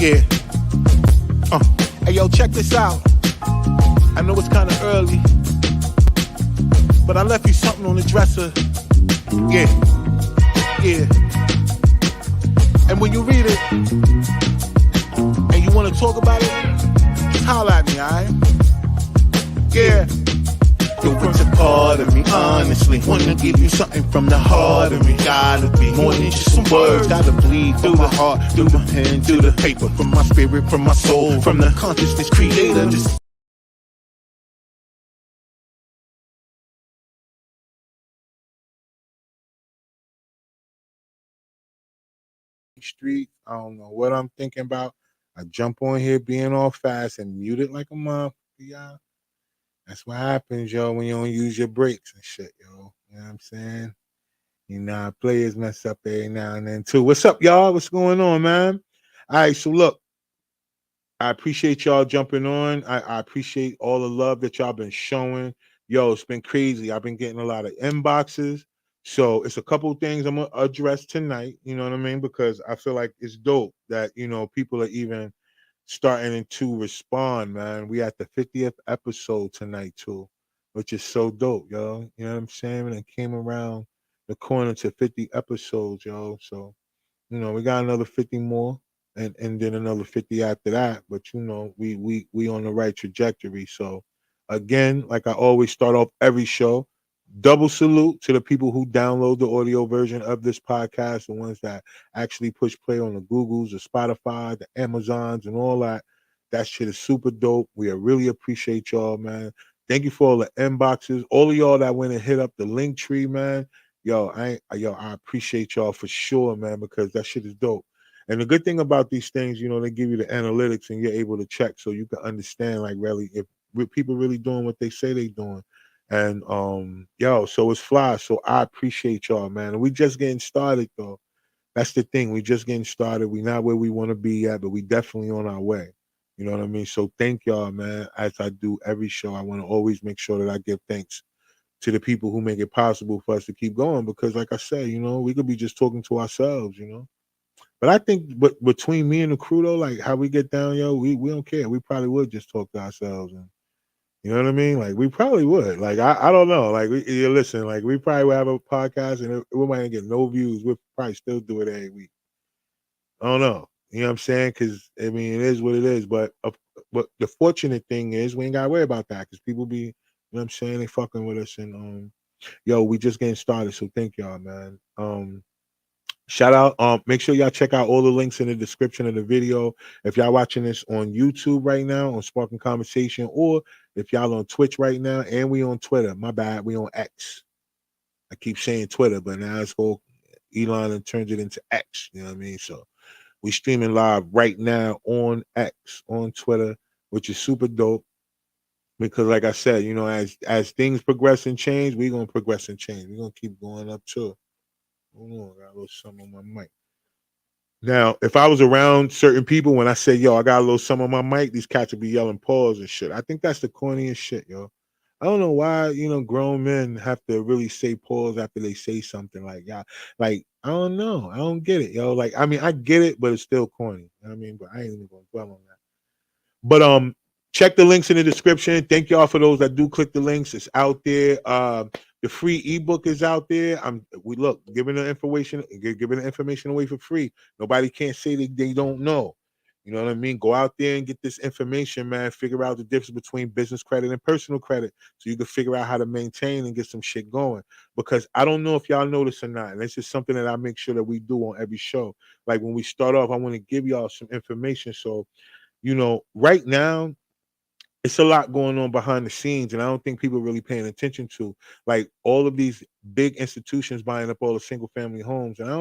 Yeah. Hey, yo, check this out. I know it's kind of early, but I left you something on the dresser. Yeah. Yeah. And when you read it, and you want to talk about it, just holler at me, alright? Yeah. Yo, it's a part of me, honestly. Wanna give you something from the heart of me. Gotta be more than just some words. Gotta bleed through the heart, through the pen, through the paper. From my spirit, from my soul, from the consciousness creator. Just street. I don't know what I'm thinking about. I jump on here being all fast and mute it like a motherfucker, y'all. That's what happens, yo, when you don't use your brakes and shit, yo. You know what I'm saying? You know, players mess up every now and then too. What's up, y'all? What's going on, man? All right, so look, I appreciate y'all jumping on. I appreciate all the love that y'all been showing. Yo, it's been crazy. I've been getting a lot of inboxes. So it's a couple of things I'm gonna address tonight. You know what I mean? Because I feel like it's dope that people are even starting to respond, man. We at the 50th episode tonight too, which is so dope, yo. You know what I'm saying? And it came around the corner to 50 episodes, yo. So, we got another 50 more and then another 50 after that. But we on the right trajectory. So again, like I always start off every show, double salute to the people who download the audio version of this podcast, the ones that actually push play on the Googles, the Spotify, the Amazons, and all that. That shit is super dope. We really appreciate y'all, man. Thank you for all the inboxes. All of y'all that went and hit up the link tree, man. I appreciate y'all for sure, man, because that shit is dope. And the good thing about these things, they give you the analytics and you're able to check so you can understand, like, really, if people really doing what they say they doing. And so it's fly. So I appreciate y'all, man. And we just getting started though. That's the thing. We just getting started. We not where we want to be at, but we definitely on our way. You know what I mean? So thank y'all, man. As I do every show, I want to always make sure that I give thanks to the people who make it possible for us to keep going. Because like I said, we could be just talking to ourselves. But I think between me and the crew though, like how we get down, yo, we don't care. We probably would just talk to ourselves and you know what I mean? Like we probably would. Like I don't know. Like listen, like we probably would have a podcast and we might get no views. We'll probably still do it every week. I don't know. You know what I'm saying? Because I mean, it is what it is. But the fortunate thing is we ain't got to worry about that because people be, what I'm saying, they fucking with us and yo, we just getting started. So thank y'all, man. Shout out. Make sure y'all check out all the links in the description of the video. If y'all watching this on YouTube right now on Sparking Conversation, or if y'all on Twitch right now, and we on Twitter. My bad, we on X. I keep saying Twitter, but now it's called Elon and turns it into X. You know what I mean? So we streaming live right now on X, on Twitter, which is super dope. Because like I said, as things progress and change, we're gonna progress and change. We're gonna keep going up too. Hold on, I got a little something on my mic. Now, if I was around certain people when I say, yo, I got a little something on my mic, these cats would be yelling pause and shit. I think that's the corniest shit, yo. I don't know why, grown men have to really say pause after they say something like, yeah, like, I don't know. I don't get it, yo. Like, I mean, I get it, but it's still corny. You know what I mean? But I ain't even gonna dwell on that. But check the links in the description. Thank y'all for those that do click the links. It's out there. The free ebook is out there. We look giving the information away for free. Nobody can't say that they don't know. You know what I mean? Go out there and get this information, man. Figure out the difference between business credit and personal credit so you can figure out how to maintain and get some shit going. Because I don't know if y'all know this or not. And this is something that I make sure that we do on every show. Like when we start off, I want to give y'all some information. So right now, it's a lot going on behind the scenes, and I don't think people are really paying attention to like all of these big institutions buying up all the single family homes. And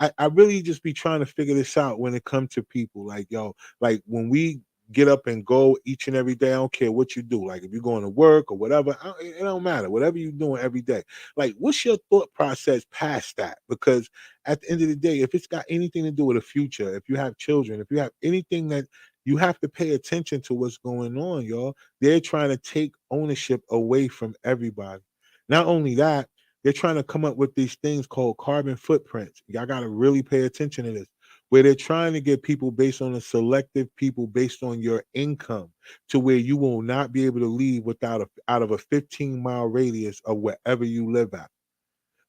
I really just be trying to figure this out when it comes to people. Like, yo, like when we get up and go each and every day, I don't care what you do. Like if you're going to work or whatever, it don't matter. Whatever you're doing every day. Like, what's your thought process past that? Because at the end of the day, if it's got anything to do with the future, if you have children, if you have anything that you have to pay attention to what's going on, y'all. They're trying to take ownership away from everybody. Not only that, they're trying to come up with these things called carbon footprints. Y'all got to really pay attention to this. where they're trying to get people based on a selective people based on your income to where you will not be able to leave without out of a 15-mile radius of wherever you live at,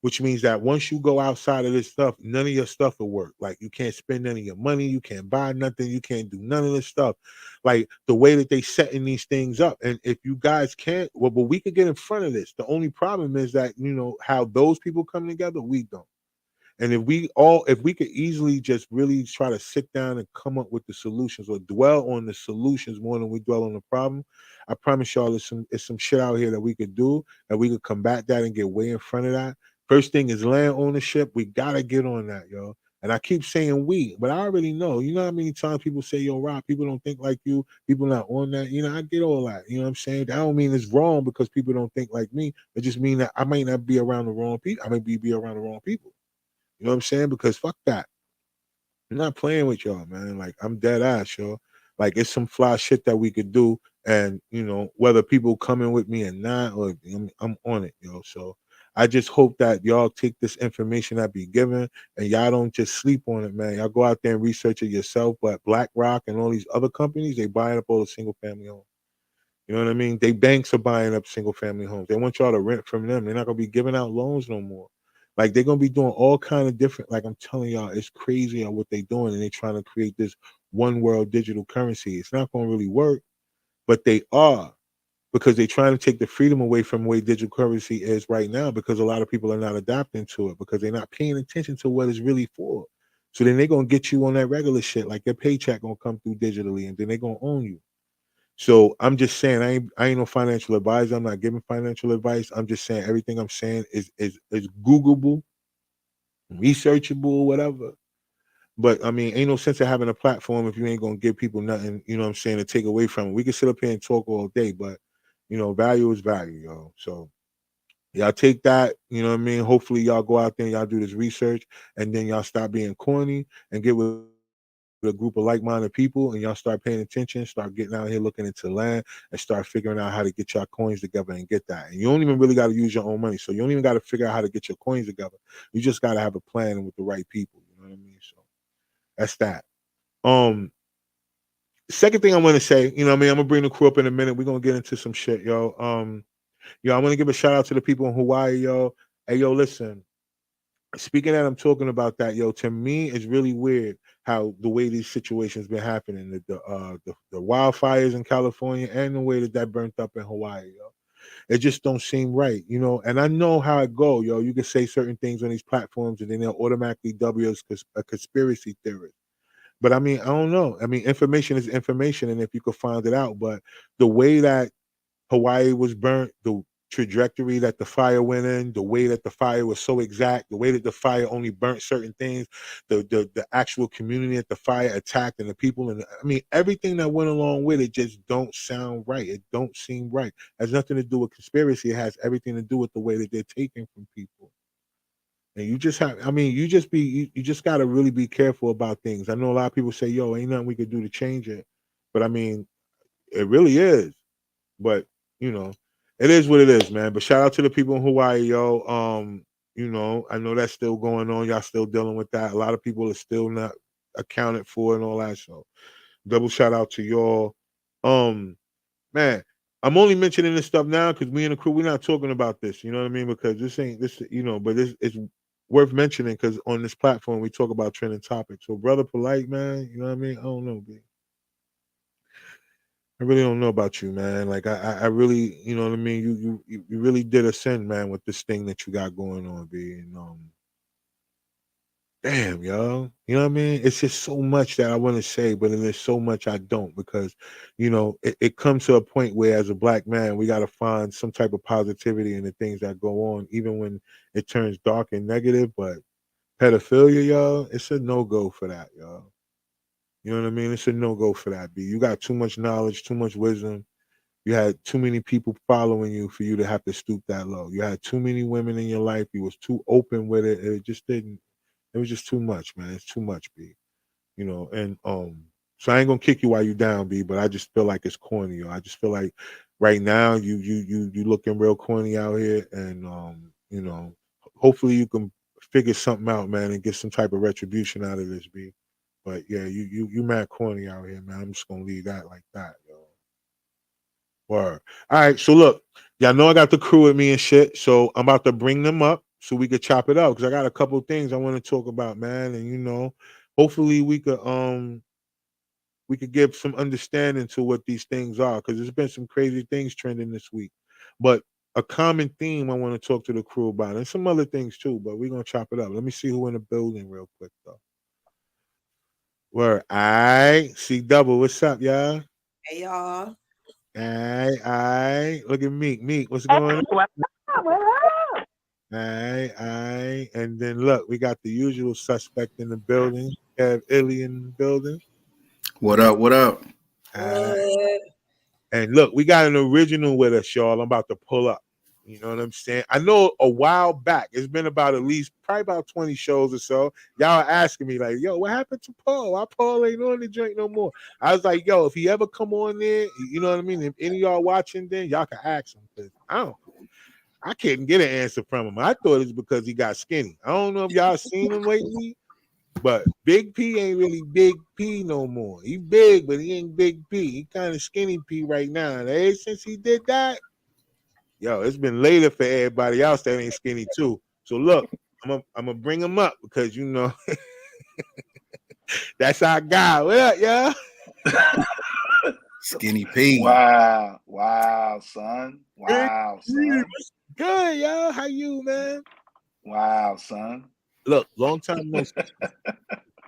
which means that once you go outside of this stuff, none of your stuff will work. Like you can't spend none of your money, you can't buy nothing, you can't do none of this stuff. Like the way that they setting these things up. And if you guys can't, well, but we could get in front of this. The only problem is that how those people come together, we don't. And if we could easily just really try to sit down and come up with the solutions or dwell on the solutions more than we dwell on the problem, I promise y'all it's some shit out here that we could do, that we could combat that and get way in front of that. First thing is land ownership. We gotta get on that, yo. And I keep saying we, but I already know. You know how many times people say, yo, Rob, people don't think like you, people not on that. I get all that. You know what I'm saying? That don't mean it's wrong because people don't think like me. It just mean that I might not be around the wrong people. I might be around the wrong people. You know what I'm saying? Because fuck that. I'm not playing with y'all, man. Like I'm dead ass, yo. Like it's some fly shit that we could do, and whether people coming with me or not, or I'm on it, yo. So I just hope that y'all take this information I be given, and y'all don't just sleep on it, man. Y'all go out there and research it yourself. But BlackRock and all these other companies, they buying up all the single family homes. You know what I mean? They banks are buying up single family homes. They want y'all to rent from them. They're not gonna be giving out loans no more. Like they're gonna be doing all kind of different. Like I'm telling y'all, it's crazy on what they're doing, and they're trying to create this one world digital currency. It's not gonna really work, but they are because they're trying to take the freedom away from the way digital currency is right now. Because a lot of people are not adapting to it because they're not paying attention to what it's really for. So then they're gonna get you on that regular shit, like your paycheck gonna come through digitally, and then they're gonna own you. So I'm just saying I ain't no financial advisor. I'm not giving financial advice. I'm just saying everything I'm saying is Googleable, researchable, whatever. But I mean, ain't no sense of having a platform if you ain't gonna give people nothing, you know what I'm saying, to take away from it. We can sit up here and talk all day, but value is value, yo. So y'all take that, you know what I mean? Hopefully y'all go out there and y'all do this research and then y'all stop being corny and get with a group of like-minded people and y'all start paying attention, start getting out here looking into land and start figuring out how to get y'all coins together and get that. And you don't even really got to use your own money. So you don't even got to figure out how to get your coins together. You just got to have a plan with the right people. You know what I mean? So that's that. Um, Second thing I want to say, you know what I mean? I'm gonna bring the crew up in a minute. We're gonna get into some shit, yo. I want to give a shout out to the people in Hawaii, yo. Hey, yo, listen, speaking that I'm talking about that, yo, to me it's really weird how the way these situations been happening, the wildfires in California and the way that burnt up in Hawaii, yo. It just don't seem right, And I know how it go, yo. You can say certain things on these platforms, and then they'll automatically dub you as a conspiracy theorist. But I mean, I don't know. I mean, information is information, and if you could find it out, but the way that Hawaii was burnt, the trajectory that the fire went in, the way that the fire was so exact, the way that the fire only burnt certain things, the actual community that the fire attacked and the people, and I mean everything that went along with it just don't sound right. It don't seem right. It has nothing to do with conspiracy. It has everything to do with the way that they're taking from people. And you just have, I mean, you just got to really be careful about things. I know a lot of people say, yo, ain't nothing we could do to change it. But I mean, it really is. But you know, it is what it is, man. But shout out to the people in Hawaii, yo. I know that's still going on. Y'all still dealing with that. A lot of people are still not accounted for and all that. So double shout out to y'all. Man, I'm only mentioning this stuff now because me and the crew, we're not talking about this. You know what I mean? Because this ain't this, but it's worth mentioning because on this platform we talk about trending topics. So brother polite, man, you know what I mean? I don't know, B. I really don't know about you, man. Like I really, you know what I mean. You really did a sin, man, with this thing that you got going on, B. And damn, yo, you know what I mean. It's just so much that I want to say, but then there's so much I don't because, it comes to a point where as a black man, we got to find some type of positivity in the things that go on, even when it turns dark and negative. But pedophilia, y'all, it's a no go for that, y'all. You know what I mean? It's a no go for that, B. You got too much knowledge, too much wisdom. You had too many people following you for you to have to stoop that low. You had too many women in your life. You was too open with it. It just didn't. It was just too much, man. It's too much, B. And so I ain't gonna kick you while you down, B. But I just feel like it's corny. I just feel like right now you looking real corny out here, and hopefully you can figure something out, man, and get some type of retribution out of this, B. But yeah, you mad corny out here, man. I'm just gonna leave that like that, yo. Word. All right, so look, y'all know I got the crew with me and shit, so I'm about to bring them up so we could chop it up because I got a couple things I want to talk about, man. And hopefully we could give some understanding to what these things are because there's been some crazy things trending this week. But a common theme I want to talk to the crew about, and some other things too, but we're gonna chop it up. Let me see who in the building real quick though. Where I see double. What's up, y'all? Hey y'all. Aye. Look at Meek. Meek, what's going on? What up? What up? Aye. And then look, we got the usual suspect in the building. Have Illy in the building. What up? What up? Aye. What? And look, we got an original with us, y'all. I'm about to pull up. You know what I'm saying? I know a while back, it's been about at least probably about 20 shows or so. Y'all are asking me, like, yo, what happened to Paul? Why Paul ain't on the joint no more? I was like, yo, if he ever come on there, you know what I mean? If any of y'all watching, then y'all can ask him. Because I couldn't get an answer from him. I thought it's because he got skinny. I don't know if y'all seen him lately, but Big P ain't really Big P no more. He big, but he ain't Big P. He kind of skinny P right now. And ever since he did that, yo, it's been later for everybody else that ain't skinny too. So look, I'm gonna bring him up because that's our guy. What up, y'all? Skinny P. Wow, son. Wow, son. Good, y'all. How you, man? Wow, son. Look, long time no see.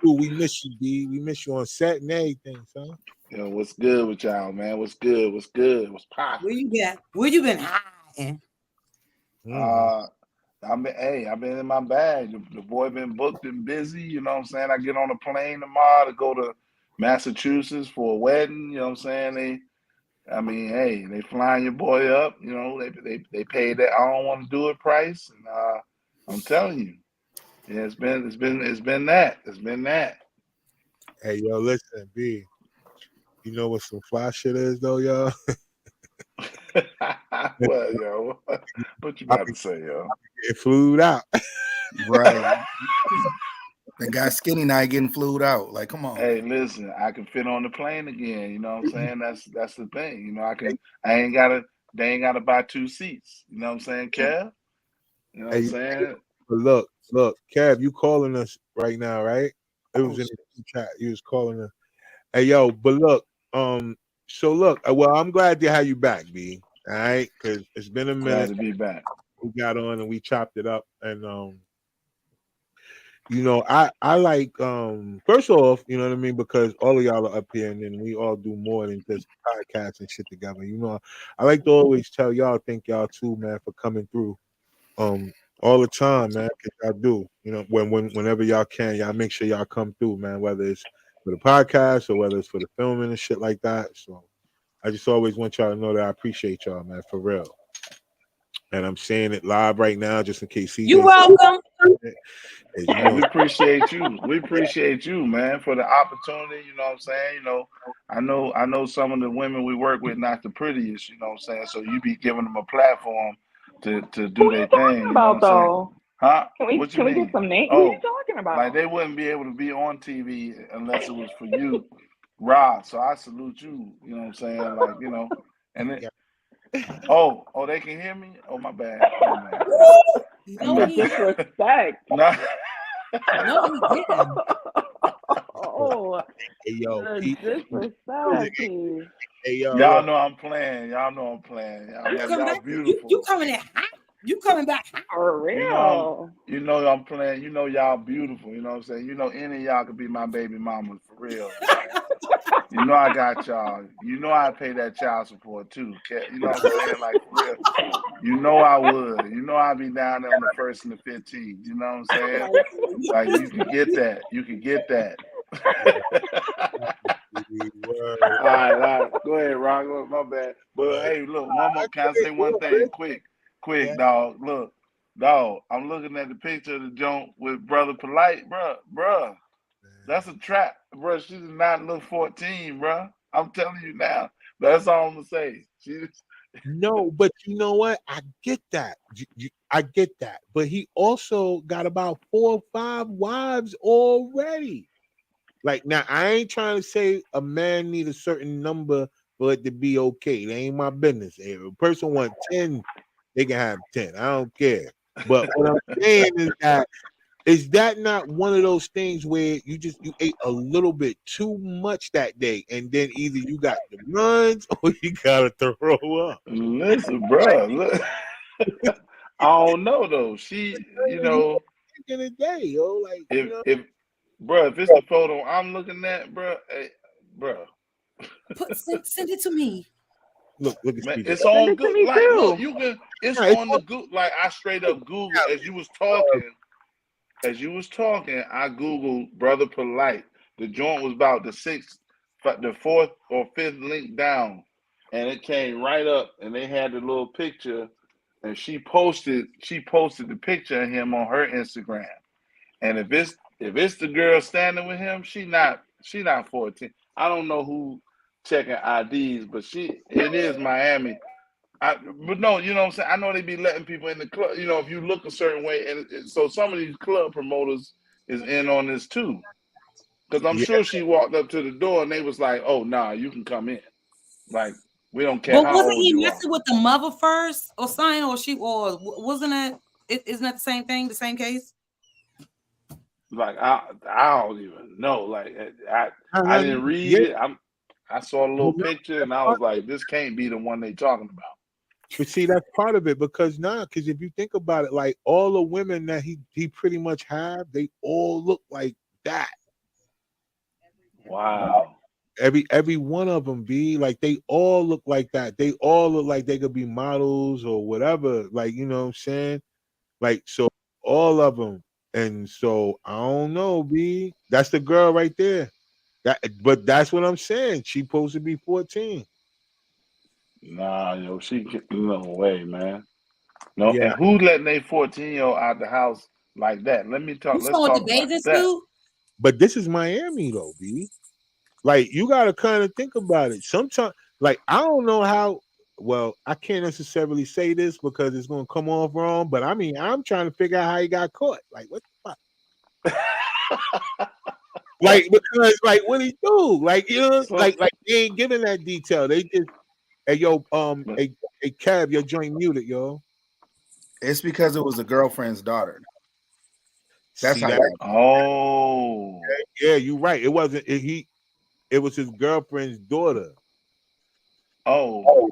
Ooh, we miss you, D. We miss you on set and everything, son. Yo, what's good with y'all, man? What's good? What's good? What's poppin'? Where you been hiding? I've been in my bag. The boy been booked and busy. You know what I'm saying? I get on a plane tomorrow to go to Massachusetts for a wedding. You know what I'm saying? They flying your boy up. You know, they paid that I don't want to do it price, and I'm telling you, yeah, it's been that. Hey, yo, listen, B. You know what some fly shit is, though, y'all? What, yo? What you about to say, yo? It flew out. Right. The guy skinny now getting flued out. Like, come on. Hey, listen, I can fit on the plane again. You know what I'm saying? That's the thing. You know, they ain't gotta buy 2 seats. You know what I'm saying, Kev? You know what I'm saying? Look, Kev, you calling us right now, right? It was in the chat. You was calling us. Hey, yo, but look, so look, well, I'm glad to have you back, B. All right, because it's been a minute. Glad to be back. We got on and we chopped it up, and I like first off, you know what I mean, because all of y'all are up here, and then we all do more than just podcasts and shit together. You know, I like to always tell y'all, thank y'all too, man, for coming through. All the time, man. Cause y'all do, whenever y'all can, y'all make sure y'all come through, man. Whether it's for the podcast or whether it's for the filming and shit like that. So I just always want y'all to know that I appreciate y'all, man, for real. And I'm saying it live right now, just in case You welcome. We appreciate you. We appreciate you, man, for the opportunity. You know what I'm saying? You know, I know some of the women we work with not the prettiest. You know what I'm saying? So you be giving them a platform to do their thing. You know what I'm saying? Huh? Can we get some names? Oh, what are you talking about? Like they wouldn't be able to be on TV unless it was for you, Rod. So I salute you. You know what I'm saying? Like, you know, and it, oh, they can hear me? Oh, my bad. No, he disrespect. No, he didn't. Oh, hey, yo, disrespect. Hey, yo, y'all know I'm playing. Y'all know I'm playing. Y'all beautiful. You coming in hot? You coming back hot? For real. You know I'm playing. You know y'all beautiful. You know what I'm saying? You know any of y'all could be my baby mama for real. You know I got y'all. You know I pay that child support too. You know what I'm saying? Like for real. You know I would. You know I'd be down there on the 1st and the 15th. You know what I'm saying? Like you can get that. You can get that. All right. Go ahead, Ron. My bad. But hey, look, one more. Can I say one thing? Quick, yeah. dog. Look, dog. I'm looking at the picture of the joint with Brother Polite, bruh. That's a trap, bro. She's not little 14, bro. I'm telling you now. That's all I'm gonna say. No, but you know what? I get that. I get that. But he also got about 4 or 5 wives already. Like now, I ain't trying to say a man need a certain number for it to be okay. That ain't my business. If a person want 10, they can have 10. I don't care. But what I'm saying is that not one of those things where you ate a little bit too much that day, and then either you got the runs or you gotta throw up. Listen, bro. Look, I don't know though. She, you know, In the day, yo, like if bro, if it's the photo I'm looking at, bro, hey, bro, Send it to me. look at man, Speedy. it's Send on it to good. me Like, too. look, you can. It's Yeah, it's on the Google. Like, I straight up Google as you was talking. As you was talking, I Googled Brother Polite. The joint was about the fourth or fifth link down, and it came right up, and they had the little picture, and she posted the picture of him on her Instagram. And if it's the girl standing with him, she not 14. I don't know who checking IDs, but it is Miami. But no, you know what I'm saying? I know they be letting people in the club, you know, if you look a certain way. And so some of these club promoters is in on this too. Because I'm Yeah. sure she walked up to the door and they was like, oh, nah, you can come in. Like, we don't care But how wasn't old he you are. messing with the mother first or something? Or wasn't it? Isn't that the same thing, the same case? Like, I don't even know. Like, I didn't read Yeah. it. I saw a little picture and I was like, this can't be the one they talking about. But see, that's part of it because if you think about it, like all the women that he pretty much have, they all look like that. Wow. Every one of them be like they all look like that. They all look like they could be models or whatever. Like, you know what I'm saying? Like, so all of them. And so I don't know, B. That's the girl right there. But that's what I'm saying. She supposed to be 14. Nah, yo, no way, man. No, Yeah. and who letting a 14-year-old out the house like that? Let's You talk saw the about bathing that. suit? But this is Miami though, B. Like you gotta kind of think about it. Sometimes, like I don't know how. Well, I can't necessarily say this because it's gonna come off wrong. But I mean, I'm trying to figure out how he got caught. Like what the fuck? Like because like what he do? Like you know, like they ain't giving that detail. They just hey yo a cab your joint muted yo. It's because it was a girlfriend's daughter. That's See how. that? Oh, Yeah, you're right. It wasn't it was his girlfriend's daughter. oh.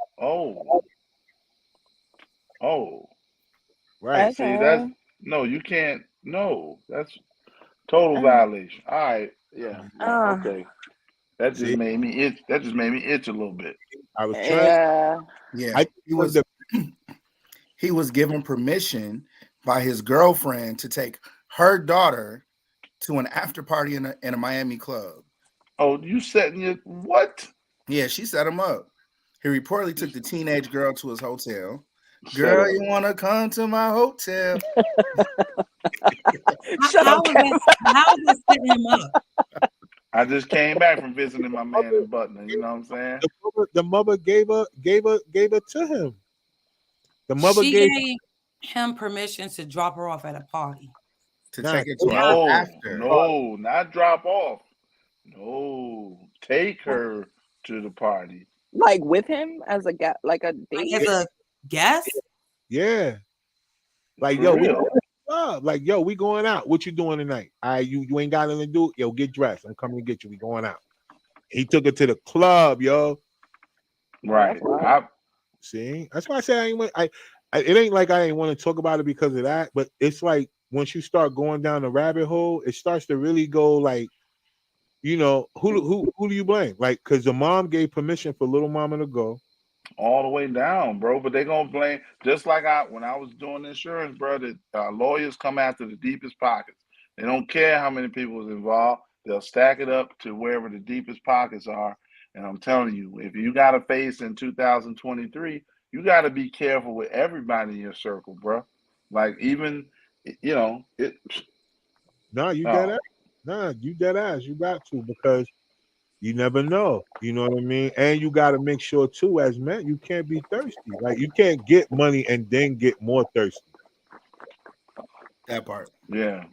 Right. Okay. See, that's no, you can't. No, that's total violation. All right, yeah, okay. That just See? made me itch. That just made me itch a little bit. I was trying. Yeah. Yeah, he was given permission by his girlfriend to take her daughter to an after party in a Miami club. Oh, you setting your what? Yeah, she set him up. He reportedly took the teenage girl to his hotel. Girl, you want to come to my hotel? How was that setting him up? I just came back from visiting my man in Butner. You know what I'm saying? The mother gave her to him. The mother gave him permission to drop her off at a party. To take it to her after. No, not drop off. No, take her to the party. Like with him as a guest, like a date? As a guest? Yeah. Like, yo, we going out. What you doing tonight? You ain't got nothing to do. Yo, get dressed. I'm coming to get you. We going out. He took her to the club, yo. Right. See, that's why I say it ain't like I ain't want to talk about it because of that, but it's like once you start going down the rabbit hole, it starts to really go like, you know, who do you blame? Like, because the mom gave permission for little mama to go all the way down, bro. But they gonna blame just like when I was doing insurance, bro. The lawyers come after the deepest pockets. They don't care how many people is involved. They'll stack it up to wherever the deepest pockets are. And I'm telling you, if you got to face in 2023, you got to be careful with everybody in your circle, bro. Like even, you know, it. No, you dead ass. Nah, you dead ass. You got to because you never know. You know what I mean? And you got to make sure too, as men, you can't be thirsty. Like you can't get money and then get more thirsty. That part. Yeah.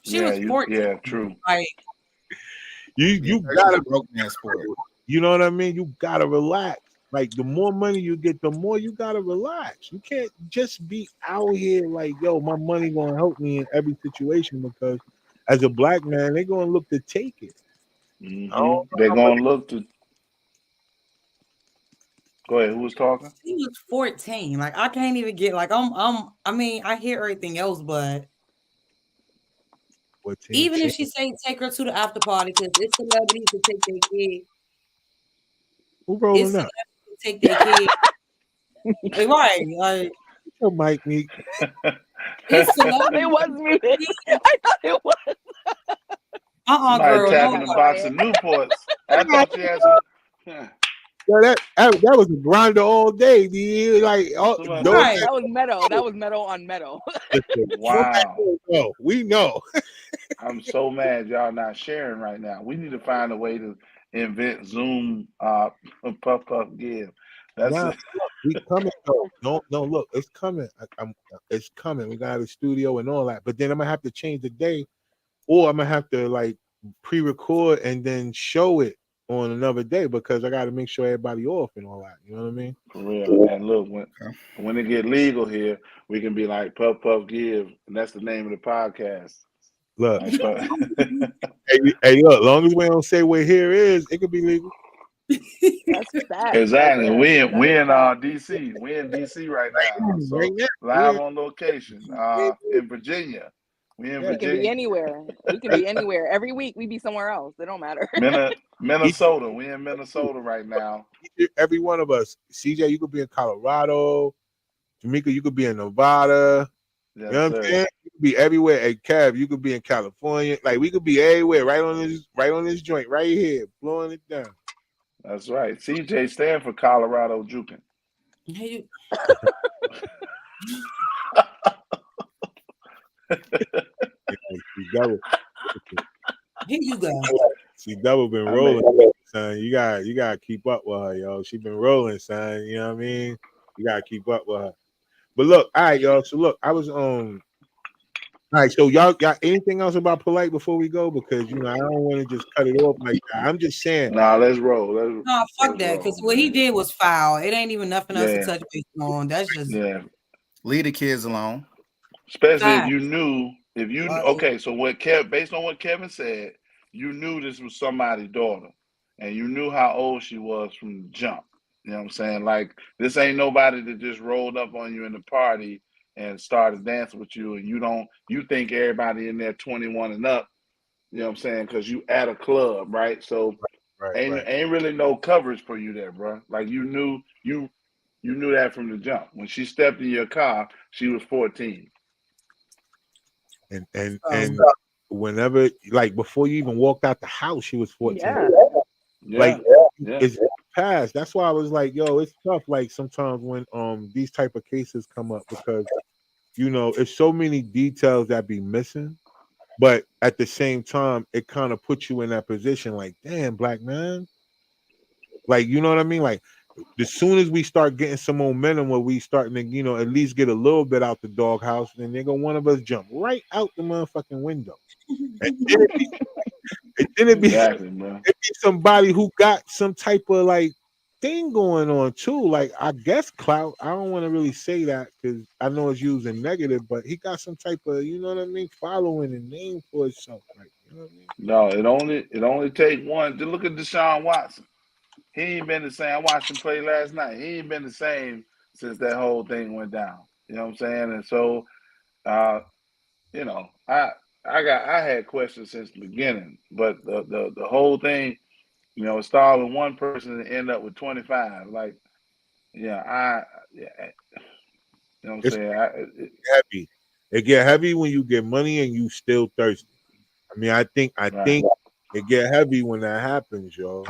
She was 14. Yeah, true. Like You That's gotta a broke man sport. You know what I mean? You gotta relax. Like the more money you get, the more you gotta relax. You can't just be out here like, yo, my money gonna help me in every situation because as a black man, they're gonna look to take it. They're gonna look to. Go ahead. Who was talking? She was 14. Like I can't even get like I mean, I hear everything else, but even if she say take her to the after party, because it's celebrities to take their kid. Who rolling up? To take their kid. Right. Like your mic, Meek. It's celebrities. It was muted. I thought it was. Somebody Girl. tapping a box of Newports. I thought she had some. Yeah, that was a grinder all day, dude. Like, Right. That was metal. That was metal on metal. Wow. We know. I'm so mad y'all not sharing right now. We need to find a way to invent Zoom puff give. That's Nah, we coming though. No, look, it's coming. It's coming. We got a studio and all that. But then I'm gonna have to change the day, or I'm gonna have to like pre-record and then show it on another day because I got to make sure everybody off and all that. You know what I mean? For real. And look, when it get legal here, we can be like Puff give, and that's the name of the podcast. Look, hey, look. Long as we don't say where here is, it could be legal. That's that. Exactly. We in DC. We in DC right now. So live on location. In Virginia. We in Virginia. We can be anywhere. We can be anywhere. Every week we be somewhere else. It don't matter. Minnesota. We in Minnesota right now. Every one of us. CJ, you could be in Colorado. Jamaica, you could be in Nevada. Yes, you know what I'm saying? You could be everywhere. Hey, Kev, you could be in California. Like we could be everywhere, right on this joint, right here, blowing it down. That's right. CJ stand for Colorado Jukin. Here you go. She double been rolling, son. You gotta keep up with her, yo. She been rolling, son. You know what I mean? You gotta keep up with her. But look, all right, y'all. So look, I was all right, so y'all got anything else about Polite before we go? Because I don't want to just cut it off like that. I'm just saying. Nah, let's roll. No, fuck that. Because what he did was foul. It ain't even nothing else to touch base on. That's just leave the kids alone. Especially if you knew, okay, so based on what Kevin said, you knew this was somebody's daughter, and you knew how old she was from the jump. You know what I'm saying? Like this ain't nobody that just rolled up on you in the party and started dancing with you, and you think everybody in there 21 and up, you know what I'm saying? Because you at a club, right? So ain't really no coverage for you there, bro. Like you knew that from the jump. When she stepped in your car, she was 14. And whenever, like before you even walked out the house, she was 14. It's past. That's why I was like, yo, it's tough. Like sometimes when these type of cases come up because it's so many details that be missing, but at the same time, it kind of puts you in that position. Like, damn, black man. Like, you know what I mean? Like, as soon as we start getting some momentum, where we starting to, at least get a little bit out the doghouse, then they're gonna one of us jump right out the motherfucking window. And then it'd be somebody who got some type of like thing going on too. Like I guess clout. I don't want to really say that because I know it's using negative, but he got some type of, you know what I mean, following and name for himself. Like, you know what I mean? No, it only take one. Just look at Deshaun Watson. He ain't been the same. I watched him play last night. He ain't been the same since that whole thing went down. You know what I'm saying? And so, I had questions since the beginning, but the whole thing, it started with one person and end up with 25. Like, you know what I'm saying? Heavy. It get heavy when you get money and you still thirsty. I mean, I think it get heavy when that happens, yo.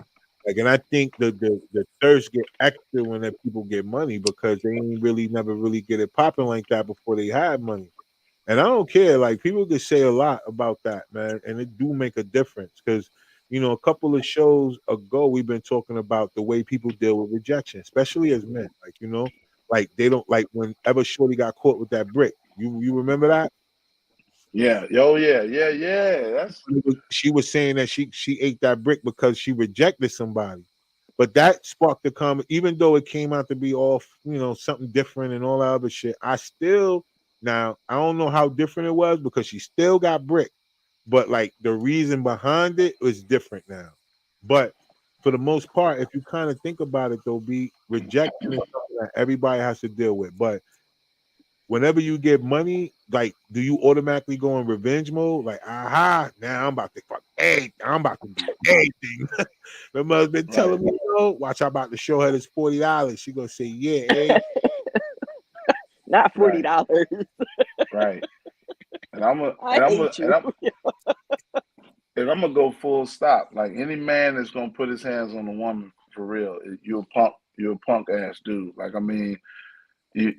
Like, and I think the thirst get extra when that people get money because they ain't never really get it popping like that before they had money. And I don't care. Like people could say a lot about that, man, and it do make a difference because a couple of shows ago we've been talking about the way people deal with rejection, especially as men. Like like they don't like whenever Shorty got caught with that brick. You remember that? Yeah. Oh yeah. That's She was saying that she ate that brick because she rejected somebody. But that sparked the comment, even though it came out to be all, something different and all that other shit. I don't know how different it was because she still got brick, but like the reason behind it was different now. But for the most part, if you kind of think about it, though, be rejecting is something that everybody has to deal with. But whenever you get money, like, do you automatically go in revenge mode? Like, now I'm about to fuck everything. I'm about to do everything. My mother's been telling me, watch, I'm about to show her this $40. She gonna say, yeah, Not $40. right. And I hate you. And I'm gonna go full stop. Like any man that's gonna put his hands on a woman for real, you're a punk ass dude. Like I mean,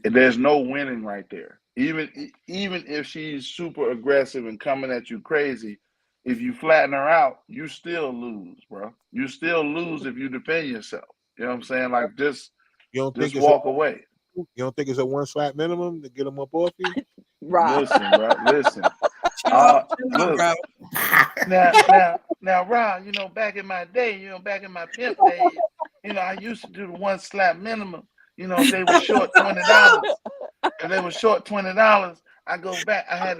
there's no winning right there. Even if she's super aggressive and coming at you crazy, if you flatten her out, you still lose, bro. You still lose if you defend yourself. You know what I'm saying? Like just walk away. You don't think it's a one slap minimum to get them up off you? Right. Listen, bro. Listen. Look. Now, Rob, back in my day, back in my pimp days, I used to do the one slap minimum. If they were short $20, I go back. I had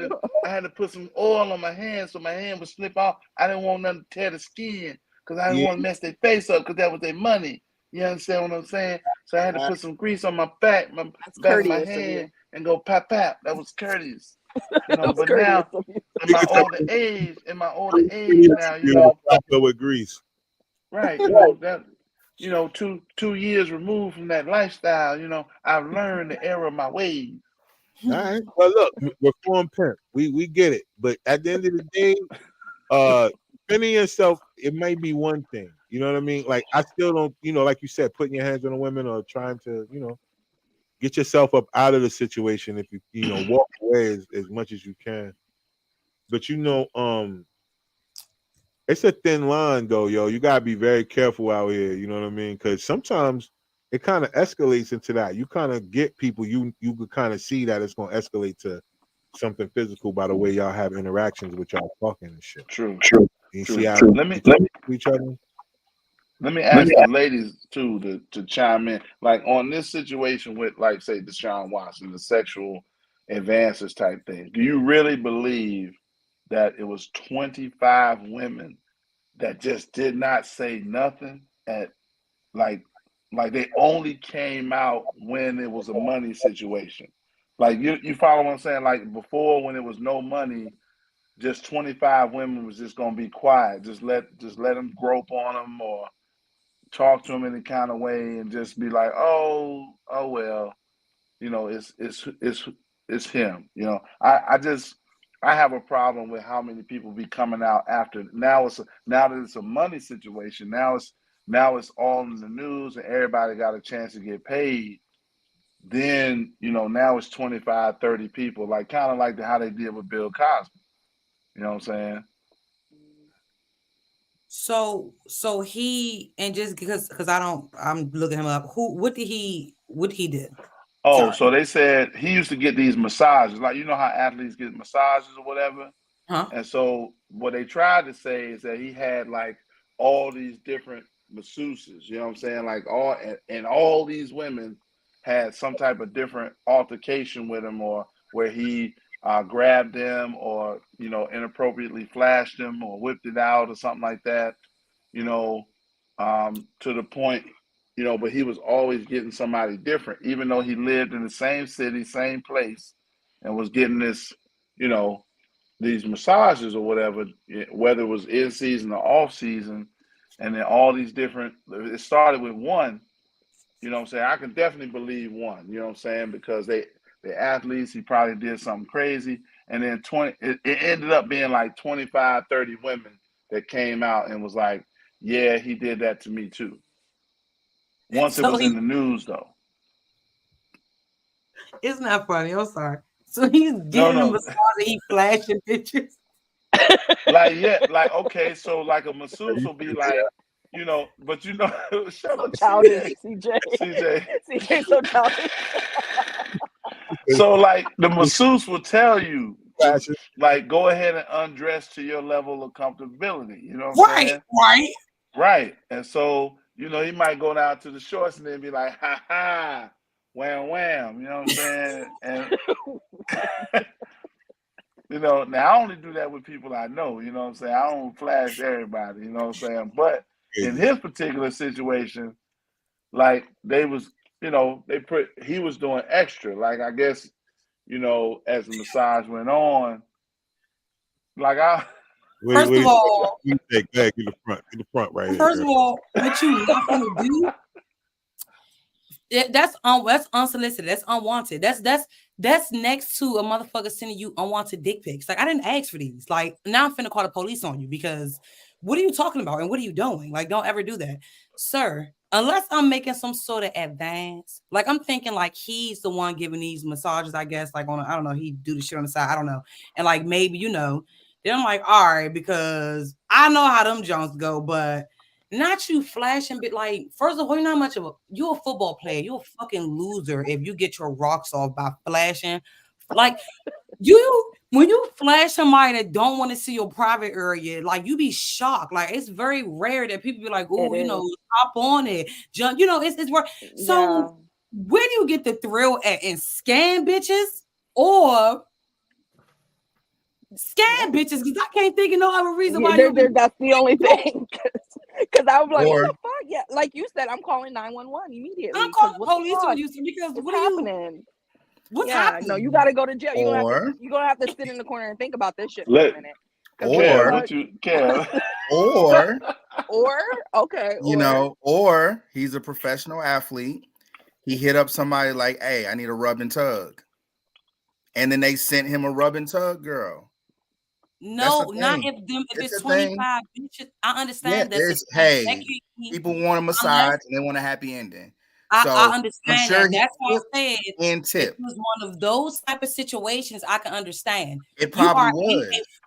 to put some oil on my hand so my hand would slip off. I didn't want nothing to tear the skin because I didn't want to mess their face up because that was their money. You understand what I'm saying? So I had to put some grease on my back, my hand, and go pop. That was courteous. But now in my older age now, with grease. Right. That 2 years removed from that lifestyle, I've learned the error of my ways. All right. Well, look, reform pimp. We get it. But at the end of the day, defending yourself, it might be one thing. You know what I mean? Like I still don't, like you said, putting your hands on a woman or trying to, get yourself up out of the situation if you walk away as much as you can. But it's a thin line though, yo. You gotta be very careful out here, you know what I mean? Because sometimes it kind of escalates into that. You kind of get people, you could kind of see that it's gonna escalate to something physical by the way y'all have interactions with y'all talking and shit. True. You see how Let me each other? Let me ask the ladies too to chime in, like on this situation with, like, say, Deshaun Watson, the sexual advances type thing. Do you really believe that it was 25 women that just did not say nothing like they only came out when it was a money situation? Like you follow what I'm saying? Like before, when it was no money, just 25 women was just gonna be quiet, just let them grope on them or talk to him in any kind of way and just be like, oh well, it's him. I have a problem with how many people be coming out after. Now that it's a money situation. Now it's all in the news and everybody got a chance to get paid. Then now it's 25, 30 people, like kind of like how they did with Bill Cosby. You know what I'm saying? So he, and just because I'm looking him up. What did he do? Oh, Sorry. so they said he used to get these massages, like how athletes get massages or whatever. Huh? And so what they tried to say is that he had like all these different masseuses. You know what I'm saying? Like all these women had some type of different altercation with him, or where he grabbed them, or inappropriately flashed them, or whipped it out, or something like that. To the point, but he was always getting somebody different, even though he lived in the same city, same place, and was getting this, these massages or whatever, whether it was in season or off season, and then all these different. It started with one. You know what I'm saying? I can definitely believe one. You know what I'm saying? Because the athletes, he probably did something crazy. And then it ended up being like 25, 30 women that came out and was like, yeah, he did that to me too. Once it was in the news, though. It's not funny. I'm sorry. So he's getting a massage and he flashing pictures. Okay, so like a masseuse will be like, but shut up, childish, CJ, so childish. So like the masseuse will tell you fashion. like go ahead and undress to your level of comfortability. You know what I'm saying? Right. Right. And so, you know, he might go down to the shorts and then be like, ha ha, wham wham. You know what I'm saying? And you know, now I only do that with people I know, you know what I'm saying? I don't flash everybody, you know what I'm saying? But in his particular situation, like they was, you know, he was doing extra. Like I guess, you know, as the massage went on, like First of all, you take back in the front right here. First of all, what you not gonna do? That's unsolicited. That's unwanted. That's next to a motherfucker sending you unwanted dick pics. Like I didn't ask for these. Like now I'm finna call the police on you because what are you talking about and what are you doing? Like don't ever do that, sir. Unless I'm making some sort of advance. Like I'm thinking like he's the one giving these massages. I guess like I don't know. He do the shit on the side. I don't know. And like maybe you know. Then I'm like all right because I know how them Jones go, but. Not you flashing, but like, first of all, you're not much of you're a football player. You're a fucking loser if you get your rocks off by flashing. Like, when you flash somebody that don't want to see your private area, like, you be shocked. Like, it's very rare that people be like, oh, you know, hop on it. Jump, you know, it's rare. So, where do you get the thrill at? In scan bitches or scan bitches? Because I can't think of no other reason why that's the only thing. Because I was like, what the fuck? Yeah, like you said, I'm calling 911 immediately. I'm calling police on you because what's happening? What's happening? No, you got to go to jail. You're gonna have to sit in the corner and think about this shit for a minute. Or he's a professional athlete. He hit up somebody like, hey, I need a rub and tug. And then they sent him a rub and tug girl. No, not if it's 25 bitches. I understand that. People want a massage and they want a happy ending. I understand sure that. That's why I said and tip. It was one of those type of situations I can understand. It probably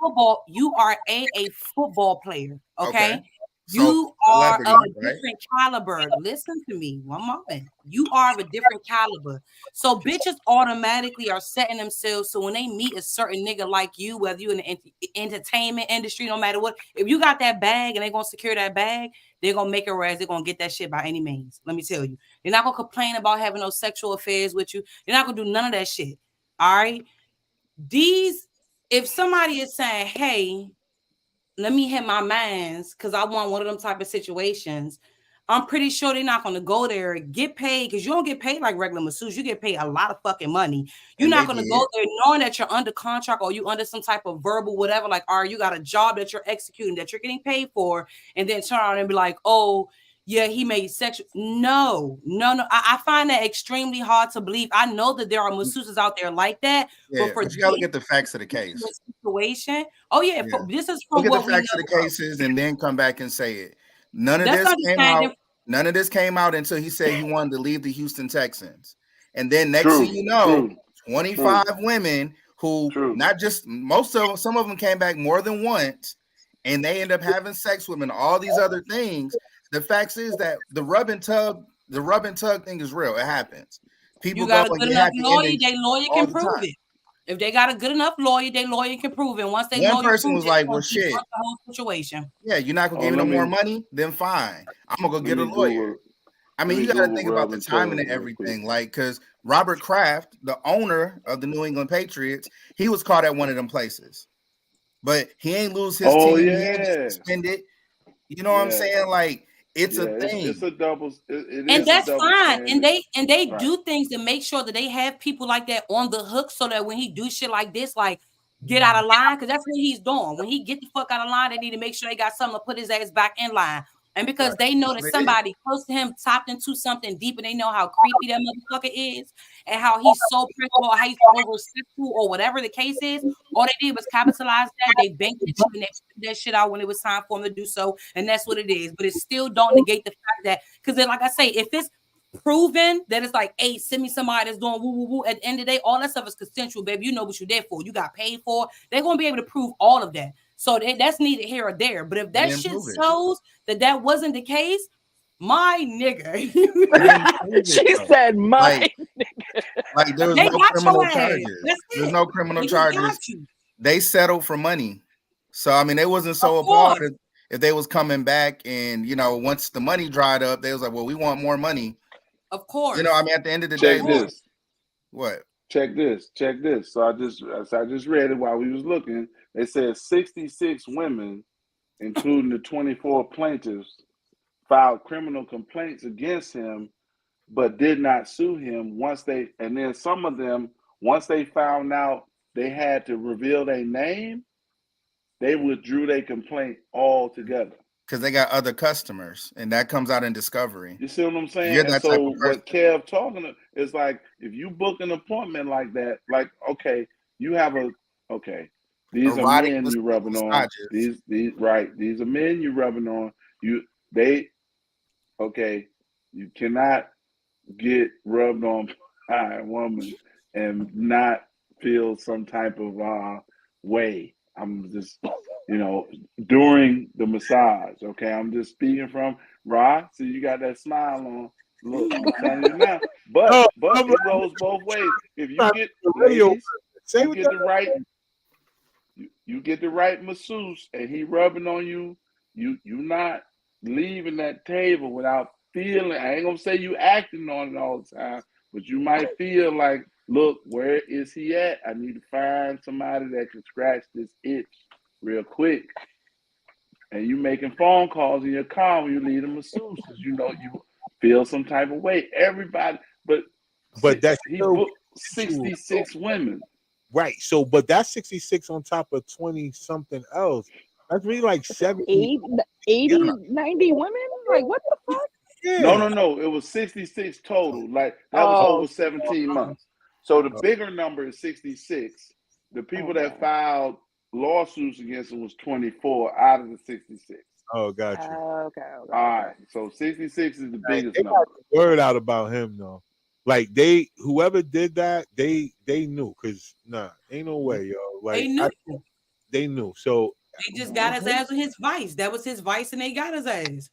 was. You are a football player, okay? You are of a different caliber. Listen to me one moment. You are of a different caliber. So bitches automatically are setting themselves. So when they meet a certain nigga like you, whether you're in the entertainment industry, no matter what, if you got that bag and they're going to secure that bag, they're going to make it whereas they're going to get that shit by any means. Let me tell you. They're not going to complain about having no sexual affairs with you. They're not going to do none of that shit. All right? If somebody is saying, hey, let me hit my mans because I want one of them type of situations. I'm pretty sure they're not going to go there and get paid because you don't get paid like regular masseuse. You get paid a lot of fucking money. You're not going to go there knowing that you're under contract or you under some type of verbal whatever. Like, all right, you got a job that you're executing that you're getting paid for, and then turn around and be like, oh, yeah, he made sexual. No. I find that extremely hard to believe. I know that there are masseuses out there like that, but you gotta look at the facts of the case. Situation. Oh yeah, this is from look at the facts of the cases and then come back and say it. None of this came out until he said he wanted to leave the Houston Texans, and then next thing you know, 25 women who not just some of them came back more than once, and they end up having sex with him and all these other things. The fact is that the rub and tug thing is real. It happens. People got a good enough lawyer, their lawyer can prove it. If they got a good enough lawyer, their lawyer can prove it. Once they one person was like, well, shit. The whole situation. Yeah, you're not gonna give me no more money, then fine. I'm gonna go get a lawyer. I mean, you gotta think about the timing and everything. Like, because Robert Kraft, the owner of the New England Patriots, he was caught at one of them places. But he ain't lose his team. He ain't get suspended. You know what I'm saying? Like, it's a thing. It's a double. And that's fine. And they do things to make sure that they have people like that on the hook so that when he do shit like this, like get out of line, because that's what he's doing. When he get the fuck out of line, they need to make sure they got something to put his ass back in line. And because they know that somebody close to him tapped into something deep, and they know how creepy that motherfucker is, and how he's so principled, how he's over sexual, or whatever the case is, all they did was capitalize that. They banked it and they put that shit out when it was time for them to do so, and that's what it is. But it still don't negate the fact that, because then, like I say, if it's proven that it's like, hey, send me somebody that's doing woo woo woo. At the end of the day, all that stuff is consensual, baby. You know what you're there for. You got paid for. They're gonna be able to prove all of that. So that's neither here or there. But if that shit shows that wasn't the case, my nigga. She said my nigga. Like there was no criminal charges. There's no criminal charges. they settled for money. So I mean, they wasn't so appalled if they was coming back, and once the money dried up, they was like, well, we want more money. Of course. I mean, at the end of the day, this. What? Check this. So I just read it while we was looking. They said 66 women, including the 24 plaintiffs, filed criminal complaints against him, but did not sue him and then some of them, once they found out they had to reveal their name, they withdrew their complaint altogether. Because they got other customers, and that comes out in discovery. You see what I'm saying? And so what Kev talking to is like, if you book an appointment like that, like, okay, you have these are men you rubbing on. These are men you rubbing on. You cannot get rubbed on by a woman and not feel some type of way. I'm just, during the massage, okay? I'm just speaking from Rod. So you got that smile on. Look, I'm telling you now. But it goes both ways. If you get you get the right masseuse and he rubbing on you, you not leaving that table without feeling. I ain't gonna say you acting on it all the time, but you might feel like, look, where is he at? I need to find somebody that can scratch this itch real quick. And you making phone calls in your car when you leave the masseuse, because you feel some type of way. Everybody, but he booked 66 women. Right. So, but that's 66 on top of 20 something else. That's really like 70, 80, 90 women. Like, what the fuck? Yeah. No. It was 66 total. Like, that was over 17 months. So the bigger number is 66. The people that filed lawsuits against him was 24 out of the 66. Oh, gotcha. Okay. All right. So 66 is the biggest number. Got the word out about him though. Like whoever did that, they knew, because ain't no way, yo. Like they knew. So they just got his ass with his vice. That was his vice, and they got his ass.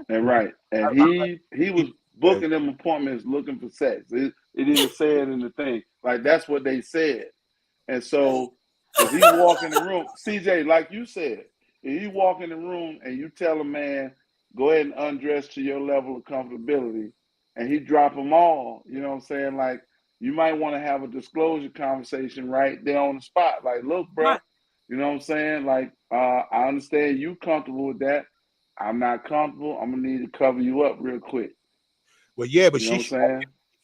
And right. And he was booking them appointments looking for sex. It didn't say it in the thing. Like, that's what they said. And so if he walk in the room, CJ, like you said, if you walk in the room and you tell a man, go ahead and undress to your level of comfortability, and he drop them all, you know what I'm saying? Like, you might want to have a disclosure conversation right there on the spot. Like, look, bro, you know what I'm saying? Like, I understand you comfortable with that. I'm not comfortable. I'm going to need to cover you up real quick. Well, yeah, but she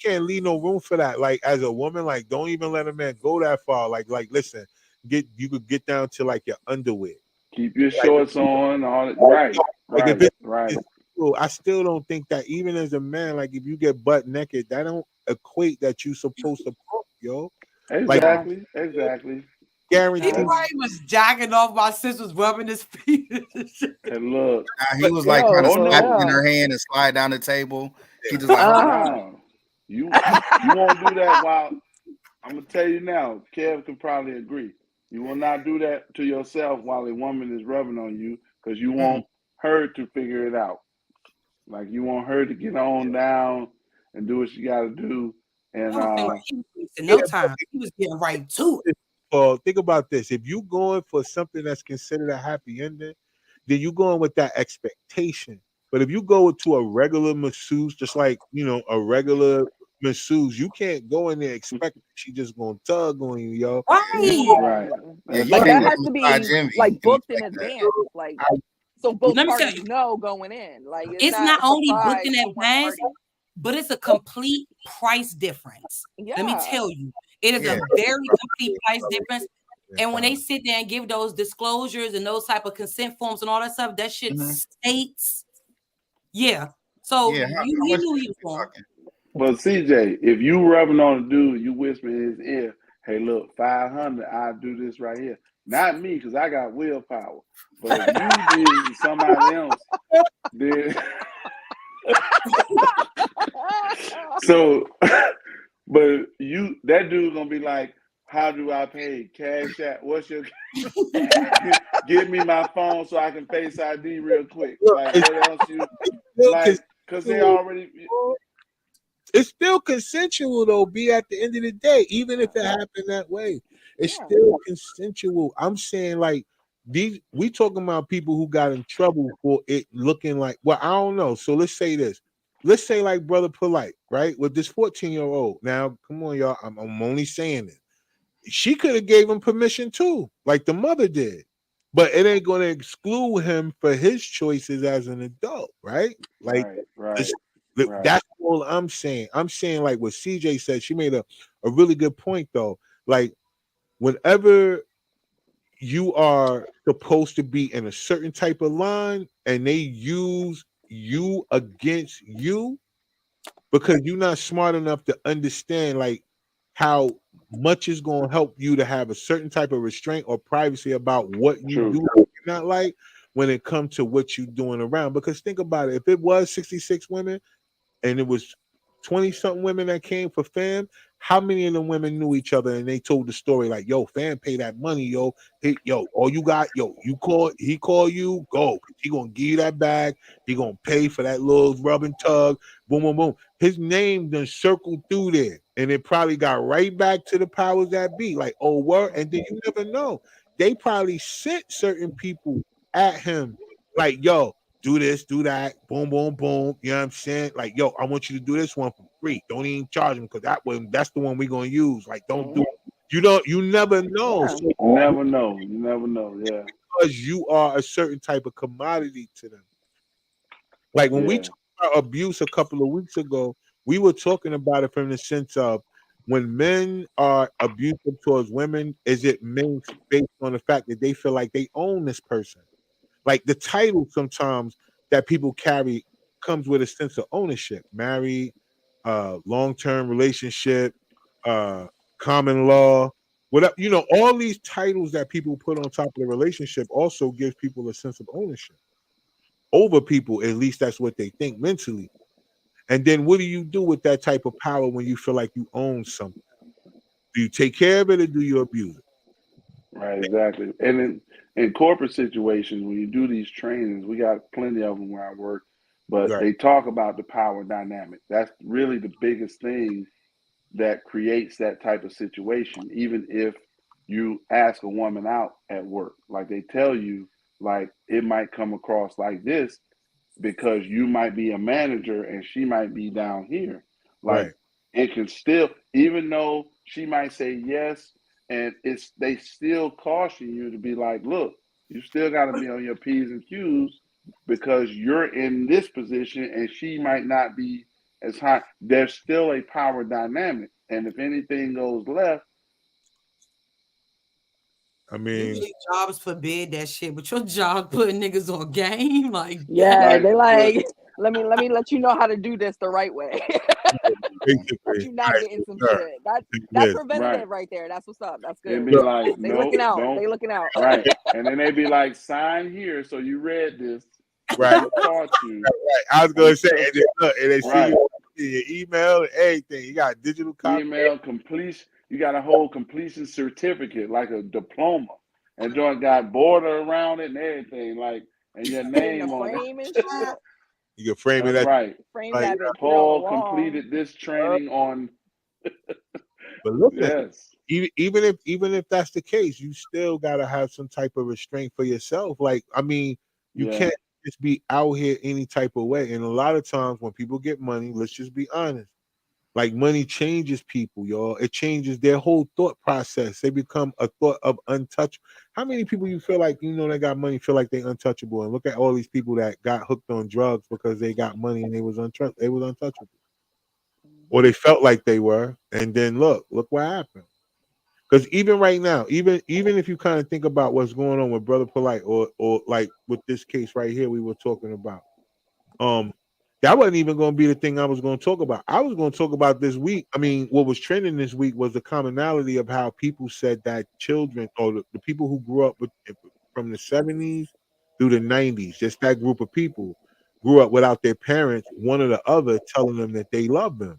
can't leave no room for that. Like, as a woman, like, don't even let a man go that far. Like, listen, you could get down to like your underwear. Keep your shorts on, all it. Right. I still don't think that, even as a man, like, if you get butt naked, that don't equate that you supposed to pump, yo. Exactly. Guaranteed. He probably was jacking off my sister's rubbing his feet. And look, he was like trying to slap it in her hand and slide down the table. He just like, you won't do that. While I'm gonna tell you now, Kev can probably agree. You will not do that to yourself while a woman is rubbing on you, because you want her to figure it out. Like, you want her to get on down and do what she got to do. And no time, he was getting right to it. Think about this. If you going for something that's considered a happy ending, then you going with that expectation. But if you go to a regular masseuse, just like, a regular masseuse, you can't go in there expecting she just gonna tug on you, yo. Right. Like, that has to be like booked in advance. Like, so both parties know going in. Like, it's not only booked in advance, but it's a complete price difference. Yeah. Let me tell you. It is a very complete price difference. And when they sit there and give those disclosures and those type of consent forms and all that stuff, that shit states. Yeah. So you knew he was going. Well, CJ, if you rubbing on a dude, you whisper in his ear, hey, look, 500, I'll do this right here. Not me, because I got willpower. But if you did somebody else, then so but that dude's gonna be like, how do I pay? Cash App? What's your give me my phone so I can Face ID real quick. Like, what else you like? Because they already. It's still consensual though. Be at the end of the day, even if it happened that way. It's still consensual. I'm saying like we talking about people who got in trouble for it looking like, well, I don't know. So let's say this. Let's say like Brother Polite, right? With this 14-year-old. Now, come on, y'all. I'm only saying it. She could have gave him permission too, like the mother did. But it ain't going to exclude him for his choices as an adult, right? Like, that's all I'm saying. I'm saying, like what CJ said, she made a really good point, though. Like, whenever you are supposed to be in a certain type of line and they use you against you because you're not smart enough to understand, like, how much is going to help you to have a certain type of restraint or privacy about what you do not like when it comes to what you're doing around. Because think about it, if it was 66 women and it was 20-something women that came for Fam, how many of them women knew each other and they told the story like, yo, Fam pay that money, yo. Hey, yo, all you got, yo, he call you, go. He gonna give you that bag, he gonna pay for that little rub and tug, boom, boom, boom. His name done circled through there, and it probably got right back to the powers that be, like, oh, word. And then you never know. They probably sent certain people at him, like, yo, do this, do that, boom, boom, boom. You know what I'm saying? Like, yo, I want you to do this one for free. Don't even charge him because that's the one we're gonna use. Like, don't do it. You never know. So, you never know. Yeah. Because you are a certain type of commodity to them. Like when we talked about abuse a couple of weeks ago, we were talking about it from the sense of when men are abusive towards women, is it men based on the fact that they feel like they own this person? Like the title sometimes that people carry comes with a sense of ownership, married, long-term relationship, common law, whatever, all these titles that people put on top of the relationship also gives people a sense of ownership over people. At least that's what they think mentally. And then what do you do with that type of power when you feel like you own something? Do you take care of it or do you abuse it? Right, exactly. And in corporate situations, when you do these trainings, we got plenty of them where I work, but they talk about the power dynamic. That's really the biggest thing that creates that type of situation. Even if you ask a woman out at work, like they tell you, like it might come across like this because you might be a manager and she might be down here. Like it can still, even though she might say yes, and they still caution you to be like, look, you still got to be on your P's and Q's because you're in this position and she might not be as high. There's still a power dynamic. And if anything goes left, I mean, jobs forbid that shit, but your job putting niggas on game, like they like let me let you know how to do this the right way. You're not getting some shit. That's preventative right there. That's what's up. That's good. It'd be like, they looking out. They looking out. Right. And then they be like, sign here, so you read this. Right. Taught you. Right. I was gonna say, and they see you in your email and everything. You got digital copy. Email completion. You got a whole completion certificate, like a diploma, and joint got border around it and everything, like, and your name on it. You can frame it. Right. Frame that. Paul completed this training on. But look, even if that's the case, you still gotta have some type of restraint for yourself. Like, I mean, you can't just be out here any type of way. And a lot of times when people get money, let's just be honest. Like money changes people, y'all. It changes their whole thought process. They become a thought of untouchable. How many people you feel like they got money feel like they untouchable? And look at all these people that got hooked on drugs because they got money and they was untouchable, or they felt like they were. And then look what happened. Because even right now, even if you kind of think about what's going on with Brother Polite, or like with this case right here we were talking about, that wasn't even going to be the thing I was going to talk about. I was going to talk about this week. I mean, what was trending this week was the commonality of how people said that children, or the people who grew up from the 70s through the 90s, just that group of people grew up without their parents, one or the other, telling them that they love them.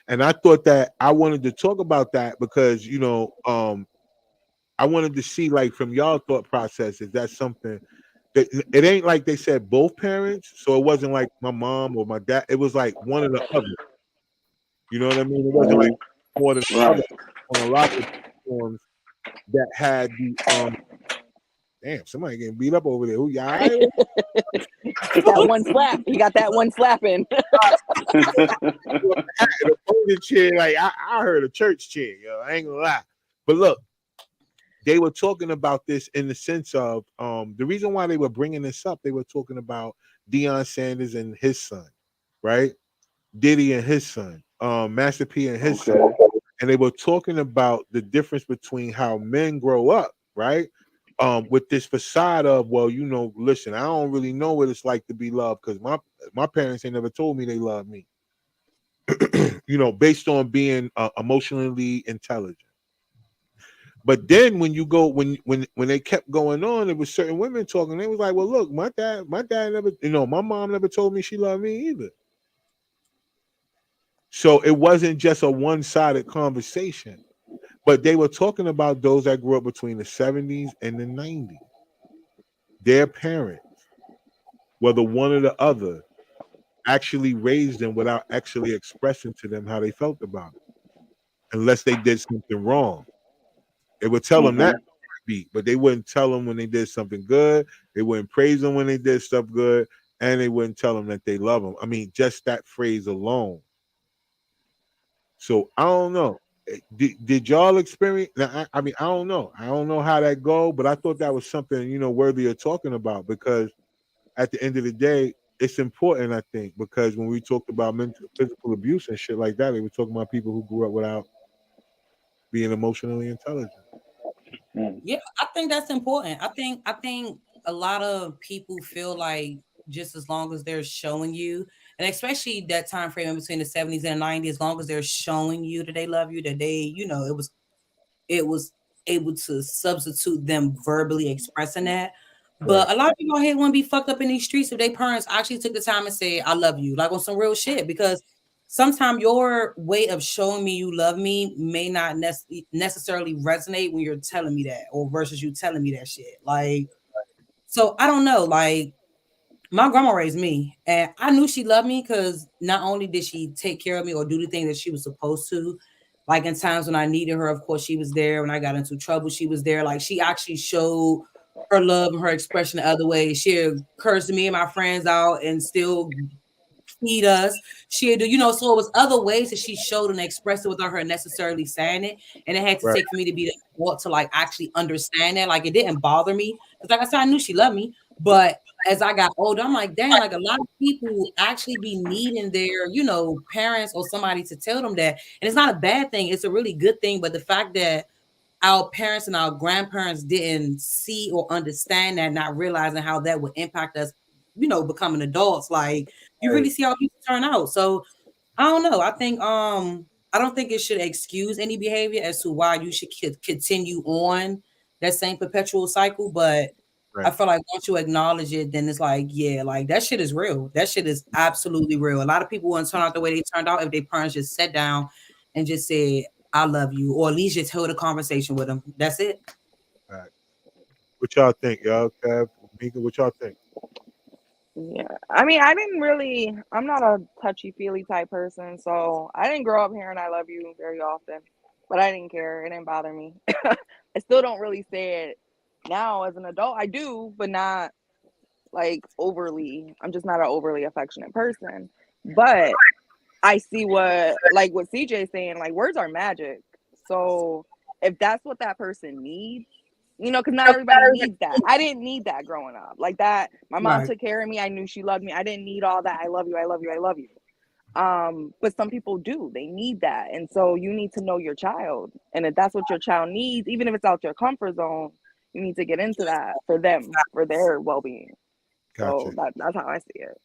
And I thought that I wanted to talk about that because, I wanted to see, like, from y'all thought process, is that something that it ain't like they said both parents, so it wasn't like my mom or my dad. It was like one or the other. You know what I mean? It wasn't like more than the other on a lot of platforms that had the damn, somebody getting beat up over there. Who y'all? Right? That one slap. He got that one slap in. The chair, like I heard a church chair, yo. I ain't gonna lie. But look, they were talking about this in the sense of the reason why they were bringing this up. They were talking about Deion Sanders and his son, right? Diddy and his son, Master P and his son, and they were talking about the difference between how men grow up, right? With this facade of, well, you know, listen, I don't really know what it's like to be loved because my parents ain't never told me they love me. You know, based on being emotionally intelligent. But then when you go when they kept going on, there was certain women talking. They was like, well, look, my dad never, you know, my mom never told me she loved me either. So it wasn't just a one-sided conversation. But they were talking about those that grew up between the 70s and the 90s. Their parents, whether one or the other, actually raised them without actually expressing to them how they felt about it, unless they did something wrong. They would tell them that beat, but they wouldn't tell them when they did something good. They wouldn't praise them when they did stuff good, and they wouldn't tell them that they love them. I mean, just that phrase alone. So I don't know. Did y'all experience? Now, I mean, I don't know. I don't know how that go, but I thought that was something, you know, worthy of talking about, because at the end of the day, it's important, I think, because when we talked about physical abuse and shit like that, we were talking about people who grew up without being emotionally intelligent. Yeah, I think that's important. I think a lot of people feel like just as long as they're showing you, and especially that time frame in between the 70s and 90s, as long as they're showing you that they love you, that they, you know, it was able to substitute them verbally expressing that. But a lot of people out here want to be fucked up in these streets if their parents actually took the time and say, I love you, like on some real shit. Because sometimes your way of showing me you love me may not necessarily resonate when you're telling me that, or versus you telling me that shit. Like, so I don't know. Like, my grandma raised me, and I knew she loved me because not only did she take care of me or do the thing that she was supposed to, like in times when I needed her, of course, she was there. When I got into trouble, she was there. Like, she actually showed her love and her expression the other way. She'd curse me and my friends out and still feed us. She'd do, you know, so it was other ways that she showed and expressed it without her necessarily saying it. And it had to take for me to be the adult to like actually understand that. Like, it didn't bother me. Because like I said, I knew she loved me. But as I got older, I'm like, damn, like a lot of people actually be needing their, you know, parents or somebody to tell them that. And it's not a bad thing. It's a really good thing. But the fact that our parents and our grandparents didn't see or understand that, not realizing how that would impact us, you know, becoming adults, like you really see how people turn out. So I don't know. I think I don't think it should excuse any behavior as to why you should continue on that same perpetual cycle. But I feel like once you acknowledge it, then it's like, yeah, like that shit is real. That shit is absolutely real. A lot of people wouldn't turn out the way they turned out if their parents just sat down and just said, I love you, or at least just hold a conversation with them. That's it. All right. What y'all think, y'all? Mika, what y'all think? Yeah, I mean, I'm not a touchy-feely type person, so I didn't grow up hearing I love you very often, but I didn't care. It didn't bother me. I still don't really say it now as an adult. I do, but not like overly. I'm just not an overly affectionate person. But I see what CJ's saying, like words are magic. So if that's what that person needs, you know, because not everybody needs that. I didn't need that growing up. Like that, my mom took care of me. I knew she loved me. I didn't need all that. I love you. I love you. I love you. But some people do. They need that. And so you need to know your child. And if that's what your child needs, even if it's out your comfort zone, you need to get into that for them, for their well-being. Gotcha. So that's how I see it.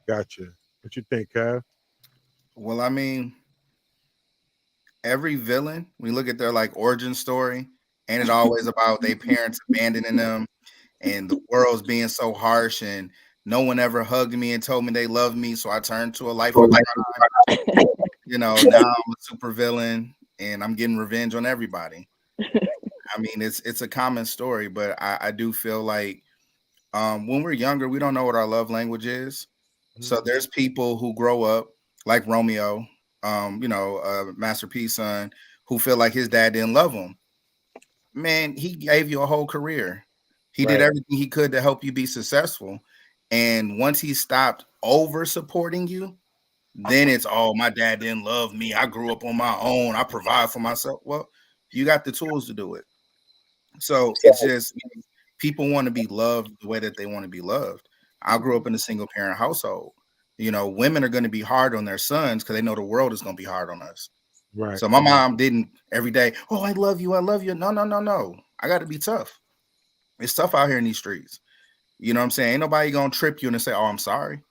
Gotcha. What you think, Kev? Well, I mean, every villain, we look at their like origin story, and it's always about their parents abandoning them and the world's being so harsh, and no one ever hugged me and told me they loved me, so I turned to a life of crime. You know, now I'm a super villain and I'm getting revenge on everybody. I mean, it's a common story, but I do feel like when we're younger, we don't know what our love language is. So there's people who grow up like Romeo, Master P's son, who feel like his dad didn't love him. man, he gave you a whole career. He did everything he could to help you be successful. And once he stopped over supporting you, then it's, oh, my dad didn't love me. I grew up on my own. I provide for myself. Well, you got the tools to do it. So it's just people want to be loved the way that they want to be loved. I grew up in a single parent household. You know, women are going to be hard on their sons because they know the world is going to be hard on us. Right. So my mom didn't every day, oh, I love you. I love you. No, no, no, no. I got to be tough. It's tough out here in these streets. You know what I'm saying? Ain't nobody going to trip you and say, oh, I'm sorry.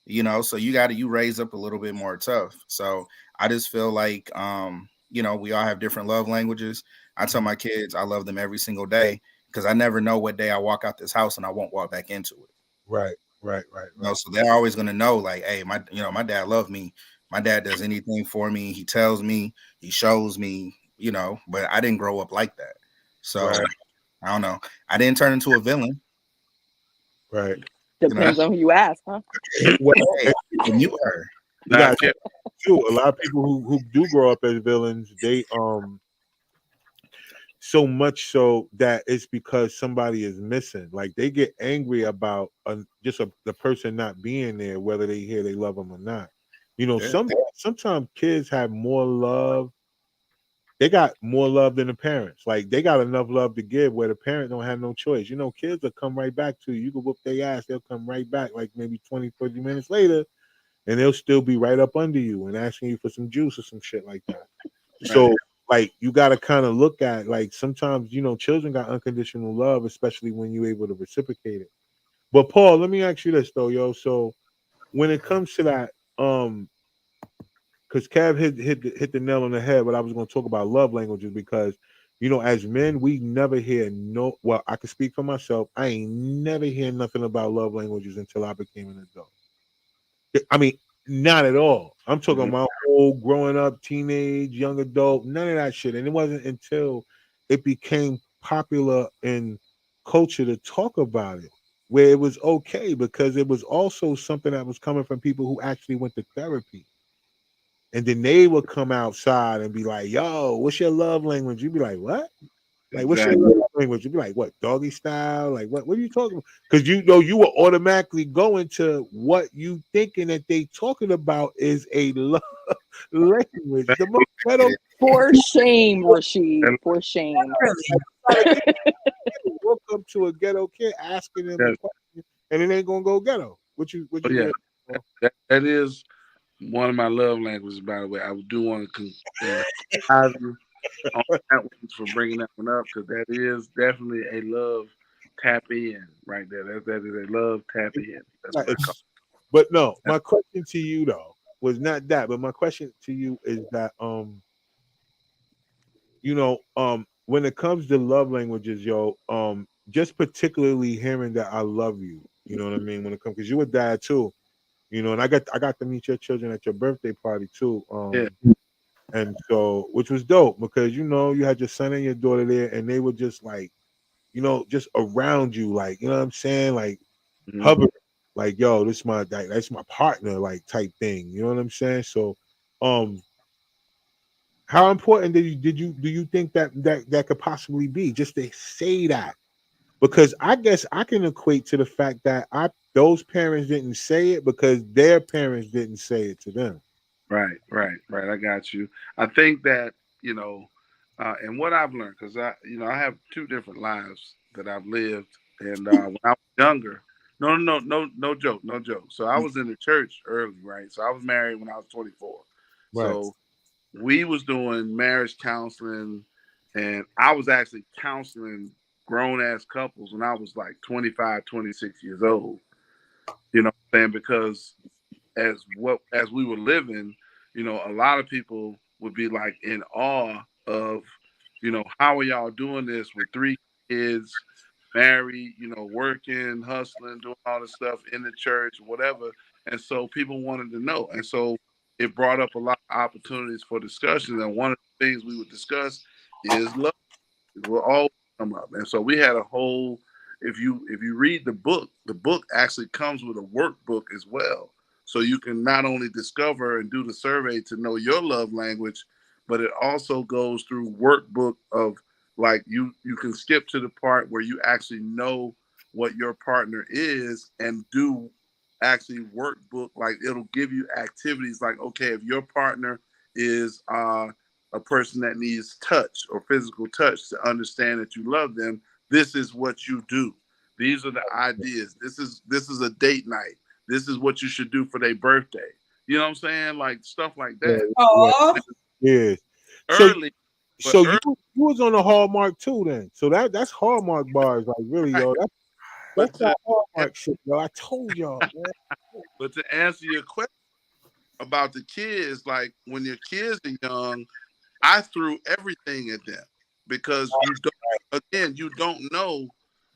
You know, so you raise up a little bit more tough. So I just feel like, you know, we all have different love languages. I tell my kids I love them every single day because I never know what day I walk out this house and I won't walk back into it. Right. You know, so they're always going to know, like, hey, my dad loved me. My dad does anything for me. He tells me, he shows me, you know, but I didn't grow up like that. So I don't know. I didn't turn into a villain. Right. Depends on who you ask, huh? Well, and you were. Too. A lot of people who do grow up as villains, they so much so that it's because somebody is missing. Like they get angry about the person not being there, whether they hear they love them or not. You know, sometimes kids have more love. They got more love than the parents. Like they got enough love to give where the parent don't have no choice. You know, kids will come right back to you. You can whoop their ass. They'll come right back like maybe 20, 30 minutes later. And they'll still be right up under you and asking you for some juice or some shit like that. So, like, you got to kind of look at, like, sometimes, you know, children got unconditional love, especially when you're able to reciprocate it. But, Paul, let me ask you this, though, yo. So, when it comes to that, because Kev hit the nail on the head, but I was going to talk about love languages because, you know, as men, we never hear well, I can speak for myself. I ain't never hear nothing about love languages until I became an adult. I mean, not at all. I'm talking about whole growing up, teenage, young adult, none of that shit. And it wasn't until it became popular in culture to talk about it, where it was okay, because it was also something that was coming from people who actually went to therapy. And then they would come outside and be like, yo, what's your love language? You'd be like, what? Like, what's your love language? You'd be like, what, doggy style? Like, what are you talking about? Because you know you were automatically going to what you thinking that they talking about is a love language. The most for shame, Rashid. For shame. Walk up to a ghetto kid asking him a question, and it ain't gonna go ghetto. What you that is one of my love languages, by the way. I do want to on that one for bringing that one up, because that is definitely a love tap in right there. That is a love tap in. That's what I call it. But no, my question to you though was not that, but my question to you is that you know, when it comes to love languages, yo, just particularly hearing that I love you, you know what I mean, when it comes, because you're a dad too, you know, and I got to meet your children at your birthday party too. And so, which was dope because, you know, you had your son and your daughter there and they were just like, you know, just around you, like, you know what I'm saying? Like hovering, like, yo, that's my partner, like type thing. You know what I'm saying? So, how important do you think that could possibly be, just to say that? Because I guess I can equate to the fact that those parents didn't say it because their parents didn't say it to them. Right. I got you. I think that, you know, and what I've learned, because I have two different lives that I've lived, and when I was younger, no joke. So I was in the church early, right? So I was married when I was 24. Right. So we was doing marriage counseling, and I was actually counseling grown ass couples when I was like 25, 26 years old. You know what I'm saying? Because as we were living, you know, a lot of people would be like in awe of, you know, how are y'all doing this with 3 kids, married, you know, working, hustling, doing all this stuff in the church, whatever. And so people wanted to know. And so it brought up a lot of opportunities for discussion. And one of the things we would discuss is love. It will always come up. And so we had a whole, if you read the book actually comes with a workbook as well. So you can not only discover and do the survey to know your love language, but it also goes through workbook of like you can skip to the part where you actually know what your partner is and do actually workbook. Like it'll give you activities like, okay, if your partner is a person that needs touch or physical touch to understand that you love them, this is what you do. These are the ideas. This is a date night. This is what you should do for their birthday. You know what I'm saying? Like stuff like that. Yeah. Early. So you was on the Hallmark too then. So that's Hallmark bars, like really, yo. That's that Hallmark shit, yo. I told y'all, man. But to answer your question about the kids, like when your kids are young, I threw everything at them because you don't know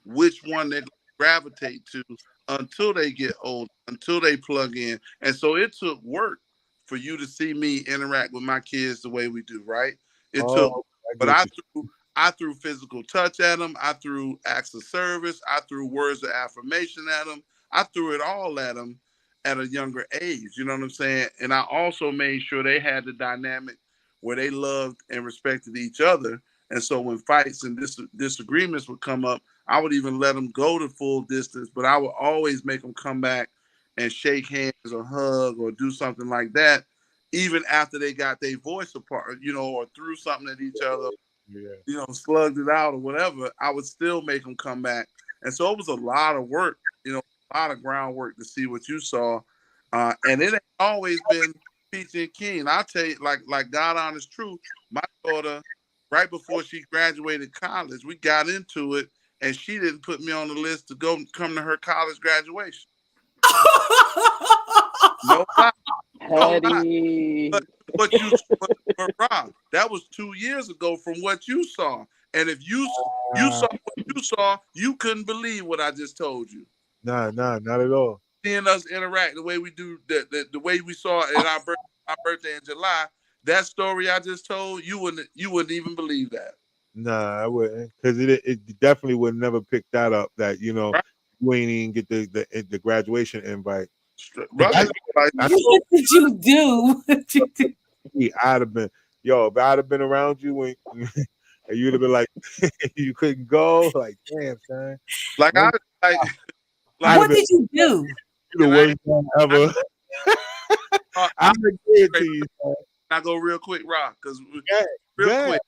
which one they gravitate to until they get old, until they plug in. And so it took work for you to see me interact with my kids the way we do, right? It took, but I threw physical touch at them. I threw acts of service. I threw words of affirmation at them. I threw it all at them at a younger age. You know what I'm saying? And I also made sure they had the dynamic where they loved and respected each other. And so when fights and disagreements would come up, I would even let them go the full distance, but I would always make them come back and shake hands or hug or do something like that, even after they got their voice apart, or threw something at each other, slugged it out or whatever. I would still make them come back. And so it was a lot of work, a lot of groundwork to see what you saw. And it ain't always been peachy and keen. I'll tell you, like God honest truth, my daughter, right before she graduated college, we got into it, and she didn't put me on the list to come to her college graduation. No lie. But Rob, that was 2 years ago from what you saw. And if you saw what you saw, you couldn't believe what I just told you. Nah, not at all. Seeing us interact the way we do, the way we saw it at our birthday in July, that story I just told, you wouldn't even believe that. Nah, I wouldn't, because it definitely would never pick that up. That right? You ain't even get the graduation invite. What did you do? I'd have been, if I'd have been around you when you'd have been like, you couldn't go. Like, damn, son. Like what did you do? The worst thing ever. I'm gonna give it to you. I go real quick, Rock, because quick.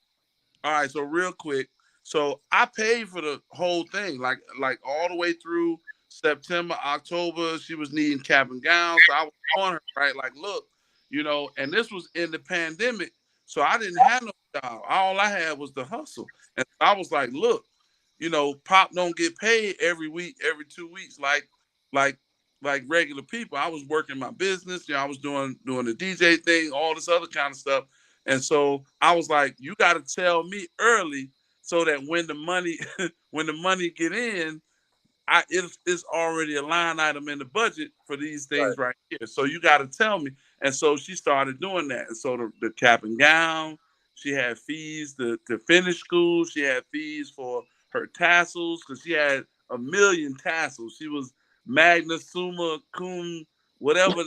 All right, so real quick. So I paid for the whole thing, like all the way through September, October. She was needing cap and gowns, so I was on her, right? Like, look, and this was in the pandemic, so I didn't have no job. All I had was the hustle, and I was like, look, Pop don't get paid every week, every 2 weeks, like regular people. I was working my business, I was doing the DJ thing, all this other kind of stuff. And so I was like, you got to tell me early so that when the money get in, it's already a line item in the budget for these things right here. So you got to tell me. And so she started doing that. And so the cap and gown, she had fees to finish school. She had fees for her tassels because she had 1 million tassels. She was magna summa cum, whatever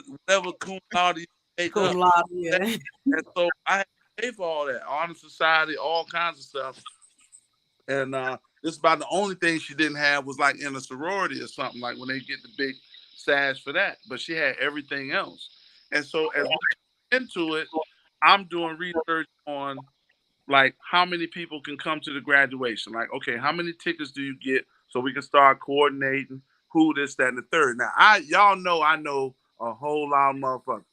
cum laude. Yeah. And so I had to pay for all that, honor society, all kinds of stuff. And this is about the only thing she didn't have was like in a sorority or something, like when they get the big sash for that. But she had everything else. And so as we get into it, I'm doing research on like how many people can come to the graduation. Like, okay, how many tickets do you get so we can start coordinating who, this, that, and the third. Now, y'all know I know a whole lot of motherfuckers.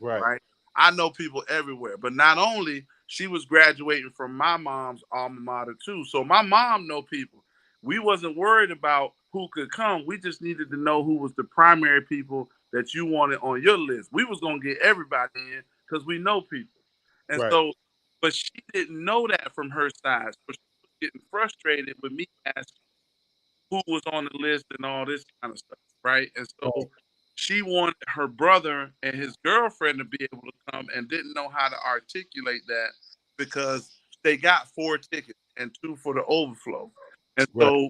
Right? I know people everywhere. But not only she was graduating from my mom's alma mater too. So my mom know people. We wasn't worried about who could come. We just needed to know who was the primary people that you wanted on your list. We was gonna get everybody in because we know people. And so, but she didn't know that from her side. So she was getting frustrated with me asking who was on the list and all this kind of stuff, right? And so she wanted her brother and his girlfriend to be able to come and didn't know how to articulate that because they got 4 tickets and 2 for the overflow. And so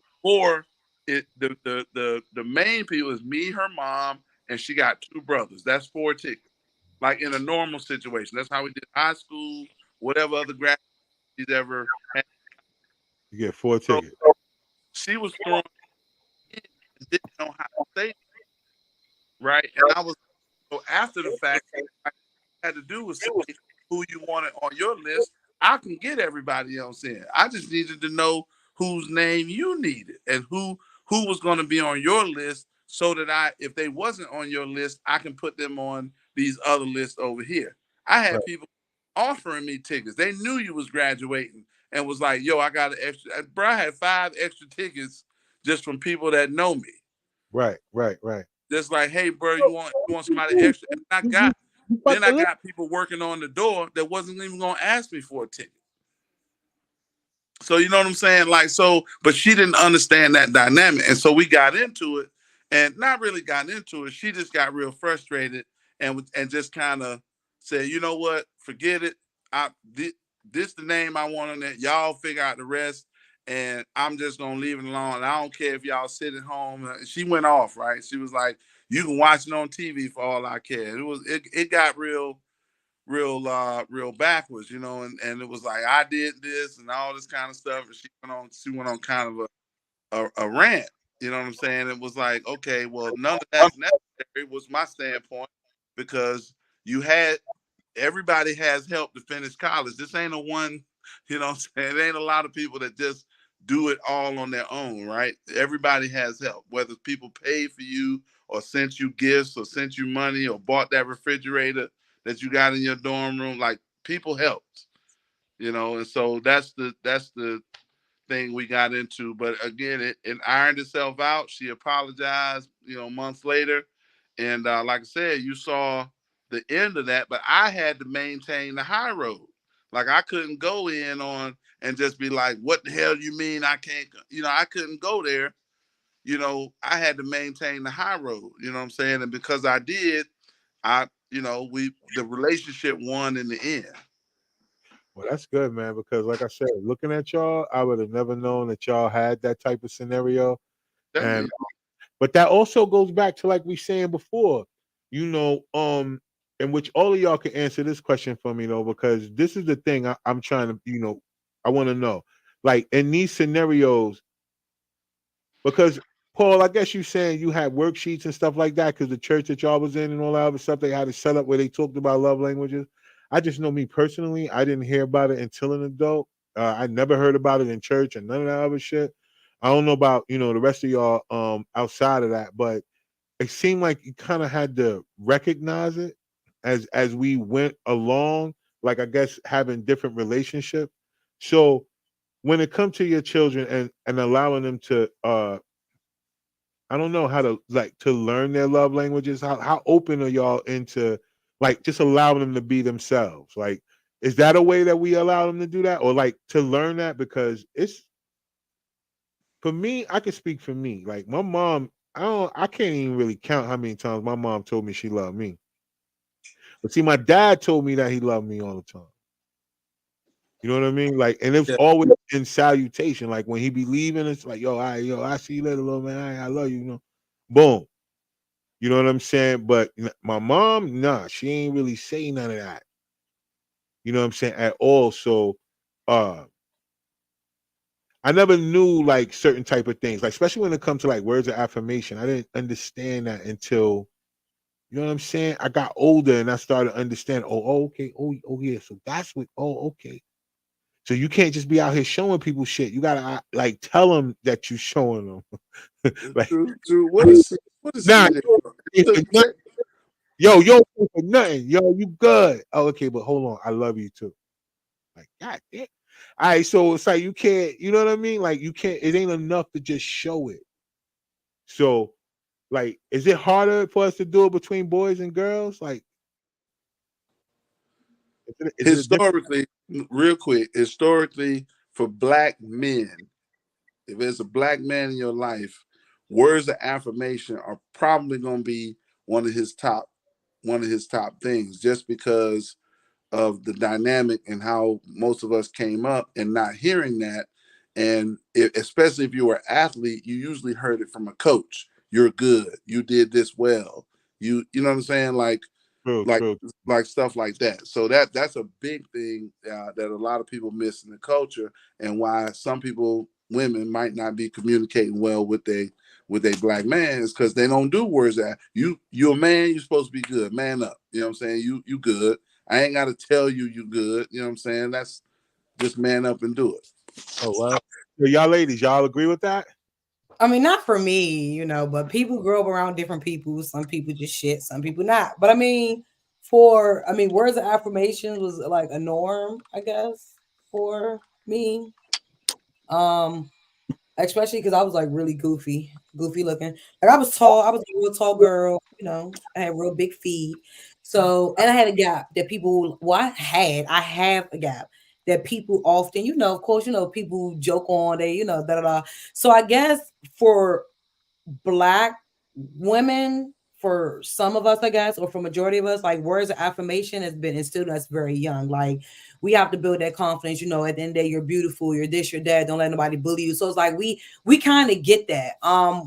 the main people is me, her mom, and she got 2 brothers. That's 4 tickets. Like in a normal situation. That's how we did high school, whatever other grad she's ever had. You get 4 tickets. So she was throwing didn't know how to say it, right? And I was so after the fact, I had to do was say who you wanted on your list. I can get everybody else in. I just needed to know whose name you needed and who was going to be on your list, so that if they wasn't on your list, I can put them on these other lists over here. I had people offering me tickets. They knew you was graduating and was like, "Yo, I got an extra." Bro, I had 5 extra tickets just from people that know me. Right. Just like, "Hey, bro, you want somebody extra?" And I got people working on the door that wasn't even gonna ask me for a ticket. So you know what I'm saying? Like, so, but she didn't understand that dynamic. And so we got into it, and not really got into it. She just got real frustrated and just kind of said, you know what, forget it. This the name I want on it. Y'all figure out the rest. And I'm just gonna leave it alone. I don't care if y'all sit at home. She went off, right? She was like, you can watch it on TV for all I care. It got real backwards, you know, and it was like I did this and all this kind of stuff, and she went on kind of a rant, you know what I'm saying? It was like, okay, well, none of that's necessary was my standpoint, because everybody has help to finish college. This ain't a one, you know what I'm saying? It ain't a lot of people that just do it all on their own, right? Everybody has help, whether people paid for you or sent you gifts or sent you money or bought that refrigerator that you got in your dorm room. Like, people helped, you know, and so that's the thing we got into. But again, it ironed itself out. She apologized, you know, months later, and like I said, you saw the end of that. But I had to maintain the high road. Like, I couldn't go in on and just be like, "What the hell do you mean I can't?" You know, I couldn't go there. You know, I had to maintain the high road. You know what I'm saying? And because I did, the relationship won in the end. Well, that's good, man, because like I said, looking at y'all, I would have never known that y'all had that type of scenario. And but that also goes back to, like we saying before, you know, in which all of y'all can answer this question for me, though, because this is the thing I'm trying to, you know, I want to know. Like, in these scenarios, because Paul, I guess you saying you had worksheets and stuff like that because the church that y'all was in and all that other stuff, they had it set up where they talked about love languages. I just know, me personally, I didn't hear about it until an adult. I never heard about it in church and none of that other shit. I don't know about, you know, the rest of y'all outside of that, but it seemed like you kind of had to recognize it as we went along, like, I guess, having different relationships. So when it comes to your children and allowing them to I don't know how to, like, to learn their love languages, how open are y'all into, like, just allowing them to be themselves? Like, is that a way that we allow them to do that, or like to learn that? Because it's, for me, I can speak for me. Like, my mom, I can't even really count how many times my mom told me she loved me. But see, my dad told me that he loved me all the time. You know what I mean? Like, and it's always in salutation. Like, when he be leaving, it's like, I see you later, little man. I love you, you know. Boom. You know what I'm saying? But my mom, nah, she ain't really say none of that. You know what I'm saying? At all. So I never knew, like, certain type of things, like, especially when it comes to, like, words of affirmation. I didn't understand that until, you know what I'm saying, I got older and I started to understand. Okay. Oh yeah. So that's what. Okay. So you can't just be out here showing people shit. You gotta, like, tell them that you showing them. Like, True. What is nah, yo, for nothing. Yo, you good. Oh, okay, but hold on. I love you too. Like, God damn. All right, so it's like you can't, you know what I mean? Like, you can't, it ain't enough to just show it. So, like, is it harder for us to do it between boys and girls? Like, historically, real quick, historically, for black men, if there's a black man in your life, words of affirmation are probably going to be one of his top things, just because of the dynamic and how most of us came up and not hearing that. And especially if you were an athlete, you usually heard it from a coach. You're good. You did this well. You know what I'm saying? Like, like stuff like that. So that's a big thing that a lot of people miss in the culture, and why some women might not be communicating well with their black man is because they don't do words that you're a man, you're supposed to be good, man up. You know what I'm saying? You good. I ain't got to tell you good. You know what I'm saying? That's just man up and do it. Oh well, so y'all ladies, y'all agree with that? I mean, not for me, but people grow up around different people. Some people just shit, some people not. But I mean, words of affirmation was like a norm, I guess, for me. Especially because I was like really goofy looking. Like I was tall, I was a real tall girl, I had real big feet. So, and I had a gap that people, I have a gap that people often, of course, people joke on, they, da da da. So I guess for Black women, for some of us, I guess, or for majority of us, like words of affirmation has been instilled in us very young. Like we have to build that confidence, at the end of the day, you're beautiful, you're this, you're that, don't let nobody bully you. So it's like we kind of get that.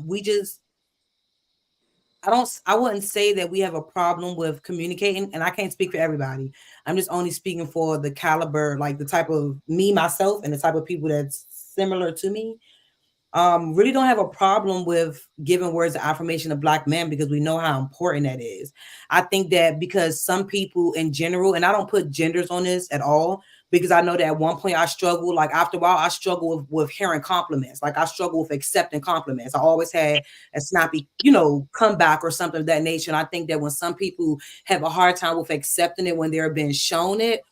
We just I wouldn't say that we have a problem with communicating, and I can't speak for everybody. I'm just only speaking for the caliber, like the type of me, myself, and the type of people that's similar to me. Really don't have a problem with giving words of affirmation to Black men because we know how important that is. I think that because some people in general, and I don't put genders on this at all, because I know that at one point I struggled, like after a while, I struggled with hearing compliments. Like I struggle with accepting compliments. I always had a snappy, comeback or something of that nature. And I think that when some people have a hard time with accepting it when they're being shown it,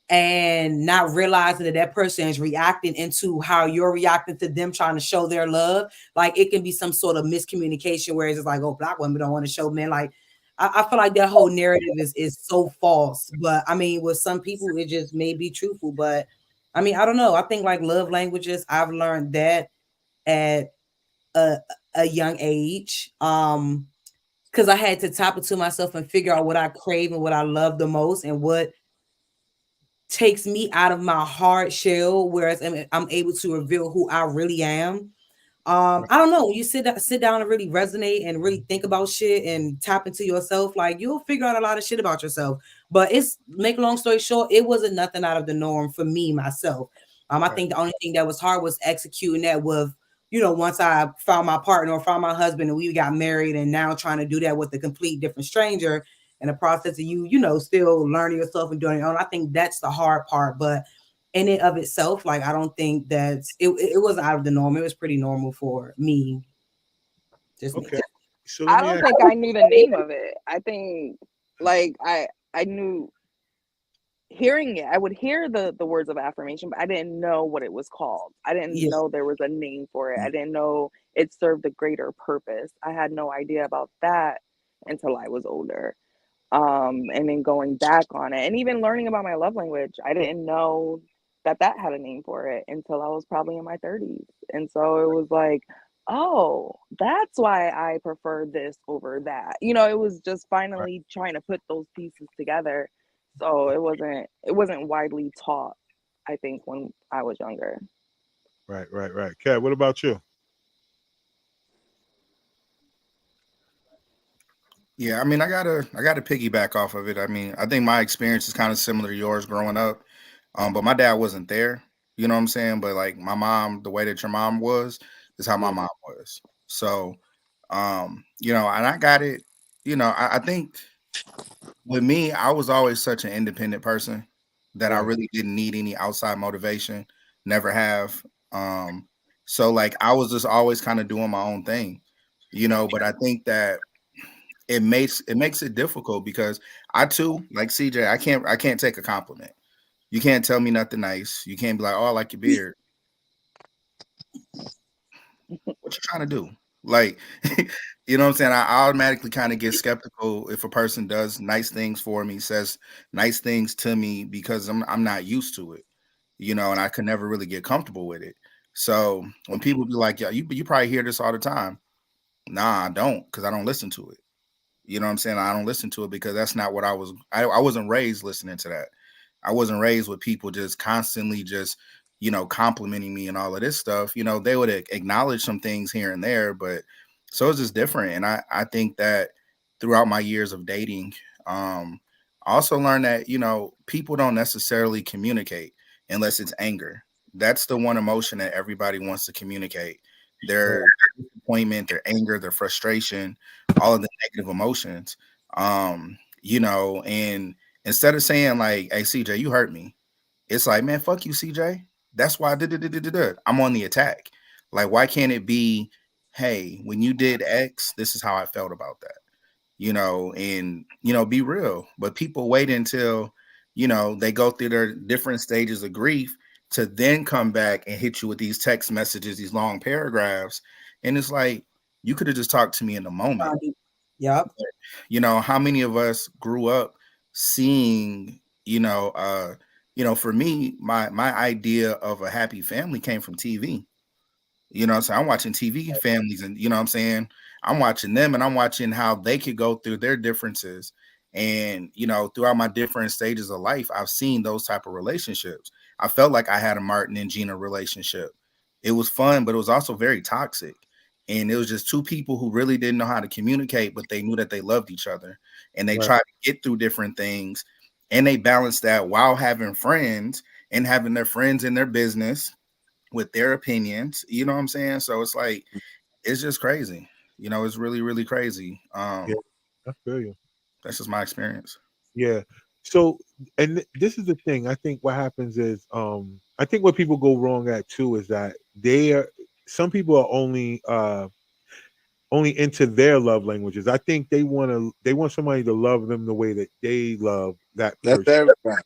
and not realizing that person is reacting into how you're reacting to them trying to show their love, like it can be some sort of miscommunication where it's just like, oh, Black women don't want to show men. Like I feel like that whole narrative is so false. But I mean, with some people, it just may be truthful. But I mean, I don't know. I think like love languages, I've learned that at a young age. Because I had to tap into myself and figure out what I crave and what I love the most and what takes me out of my hard shell, whereas I'm able to reveal who I really am. I don't know. You sit down and really resonate and really think about shit and tap into yourself, like you'll figure out a lot of shit about yourself. But make a long story short, it wasn't nothing out of the norm for me, myself. I think the only thing that was hard was executing that with, once I found my partner or found my husband and we got married, and now trying to do that with a complete different stranger. In the process of you, still learning yourself and doing your own. I think that's the hard part. But in and of itself, like I don't think that's it wasn't out of the norm. It was pretty normal for me. Just okay. Me. So I don't think I knew the name of it. I think like I knew hearing it. I would hear the words of affirmation, but I didn't know what it was called. I didn't know there was a name for it. I didn't know it served a greater purpose. I had no idea about that until I was older. And then going back on it and even learning about my love language, I didn't know that had a name for it until I was probably in my 30s. And so it was like, oh, that's why I prefer this over that. It was just finally trying to put those pieces together. So it wasn't widely taught, I think, when I was younger. Right. Kat, what about you? Yeah, I mean, I gotta piggyback off of it. I mean, I think my experience is kind of similar to yours growing up, but my dad wasn't there. You know what I'm saying? But like my mom, the way that your mom was, is how my mom was. So, and I got it. I think with me, I was always such an independent person that I really didn't need any outside motivation. Never have. So like I was just always kind of doing my own thing, But I think that it makes it difficult because I too, like CJ, I can't take a compliment. You can't tell me nothing nice. You can't be like, oh, I like your beard. What you trying to do? Like, you know what I'm saying? I automatically kind of get skeptical if a person does nice things for me, says nice things to me, because I'm not used to it, and I could never really get comfortable with it. So when people be like, yeah, you probably hear this all the time. Nah, I don't, because I don't listen to it. You know what I'm saying? I don't listen to it because that's not what I wasn't raised listening to that. I wasn't raised with people just constantly just, complimenting me and all of this stuff. They would acknowledge some things here and there, but so it's just different. And I think that, throughout my years of dating. I also learned that, you know, people don't necessarily communicate unless it's anger. That's the one emotion that everybody wants to communicate. Their disappointment, their anger, their frustration, all of the negative emotions. You know, and instead of saying like, "Hey, CJ, you hurt me," it's like, "Man, fuck you, CJ. That's why I did it. I'm on the attack." Like, why can't it be, "Hey, when you did X, this is how I felt about that." You know, and, you know, be real. But people wait until, you know, they go through their different stages of grief to then come back and hit you with these text messages, these long paragraphs. And it's like, you could have just talked to me in the moment. Yep. You know, how many of us grew up seeing, you know, for me, my idea of a happy family came from TV. You know, so I'm watching TV families, and you know what I'm saying, I'm watching them, and I'm watching how they could go through their differences. And, you know, throughout my different stages of life, I've seen those type of relationships. I felt like I had a Martin and Gina relationship. It was fun, but it was also very toxic. And it was just two people who really didn't know how to communicate, but they knew that they loved each other, and they tried to get through different things. And they balanced that while having friends and having their friends in their business with their opinions, you know what I'm saying? So it's like, it's just crazy. You know, it's really, really crazy. Yeah, I feel you. That's just my experience. Yeah. So, and this is the thing. I think what happens is, I think what people go wrong at too is that some people are only into their love languages. I think they want somebody to love them the way that they love that person. That's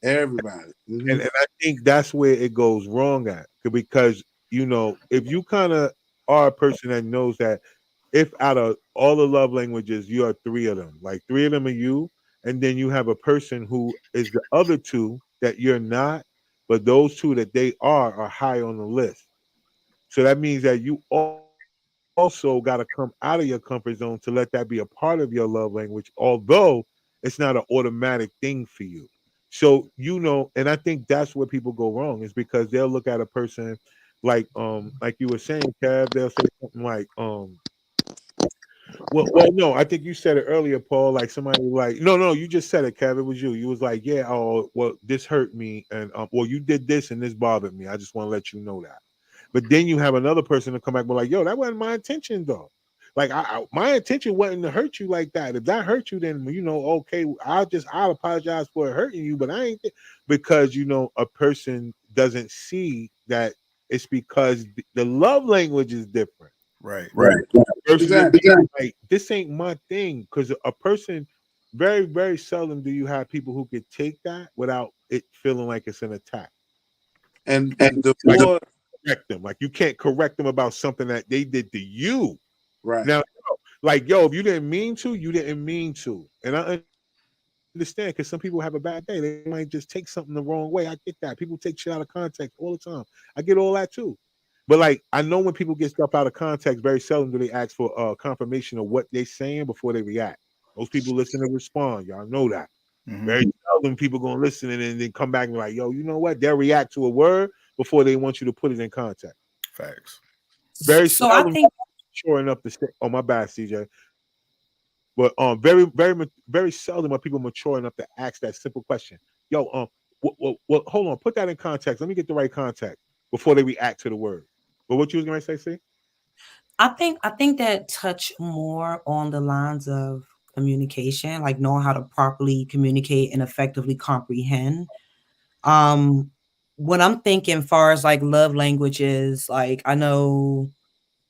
everybody. Mm-hmm. And I think that's where it goes wrong at, because, you know, if you kind of are a person that knows that if out of all the love languages, you are three of them, like three of them are you, and then you have a person who is the other two that you're not, but those two that they are high on the list. So that means that you also got to come out of your comfort zone to let that be a part of your love language, although it's not an automatic thing for you. So, you know, and I think that's where people go wrong, is because they'll look at a person like you were saying, Kev, they'll say something like, well, no, I think you said it earlier, Paul. Like somebody like, no, you just said it, Kev. It was you. You was like, yeah, oh, well, this hurt me, and well, you did this, and this bothered me. I just want to let you know that. But then you have another person to come back and be like, yo, that wasn't my intention, though. Like, my intention wasn't to hurt you like that. If that hurt you, then, you know, okay, I'll apologize for hurting you, but I ain't, because, you know, a person doesn't see that it's because the love language is different. Right. Exactly. Like, this ain't my thing, because a person, very, very seldom do you have people who could take that without it feeling like it's an attack. And the more correct them, like you can't correct them about something that they did to you. Right now, like, yo, if you didn't mean to, you didn't mean to, and I understand, because some people have a bad day. They might just take something the wrong way. I get that. People take shit out of context all the time. I get all that too. But like, I know when people get stuff out of context, very seldom do they ask for confirmation of what they're saying before they react. Most people listen and respond. Y'all know that. Mm-hmm. Very seldom people gonna listen and then come back and be like, yo, you know what? They'll react to a word before they want you to put it in context. Facts. Very seldom. I think sure enough to say, oh, my bad, CJ. But very, very, very seldom are people mature enough to ask that simple question. Yo, well, hold on, put that in context. Let me get the right context before they react to the word. But what you was going to say, C? I think that touch more on the lines of communication, like knowing how to properly communicate and effectively comprehend. When I'm thinking far as like love languages, like I know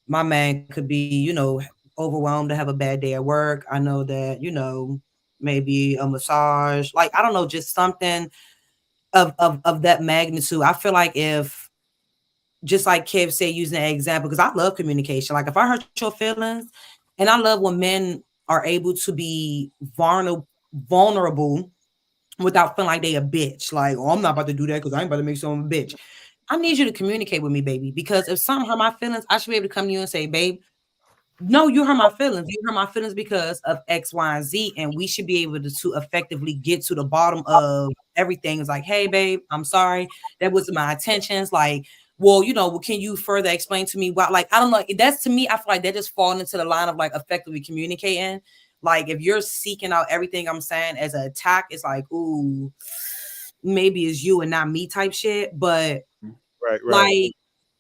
my man could be, you know, overwhelmed to have a bad day at work. I know that, you know, maybe a massage, like, I don't know, just something of that magnitude. I feel like if, just like Kev said, using an example, because I love communication. Like if I hurt your feelings, and I love when men are able to be vulnerable without feeling like they a bitch. Like, oh, I'm not about to do that because I ain't about to make someone a bitch. I need you to communicate with me, baby, because if something hurt my feelings, I should be able to come to you and say, babe, no, you hurt my feelings. You hurt my feelings because of X, Y, and Z. And we should be able to effectively get to the bottom of everything. It's like, hey, babe, I'm sorry. That wasn't my intentions. Like, well, you know, can you further explain to me why? Like, I don't know. That's, to me, I feel like they're just falling into the line of like effectively communicating. Like if you're seeking out everything I'm saying as an attack, it's like, ooh, maybe it's you and not me type shit. But right. Like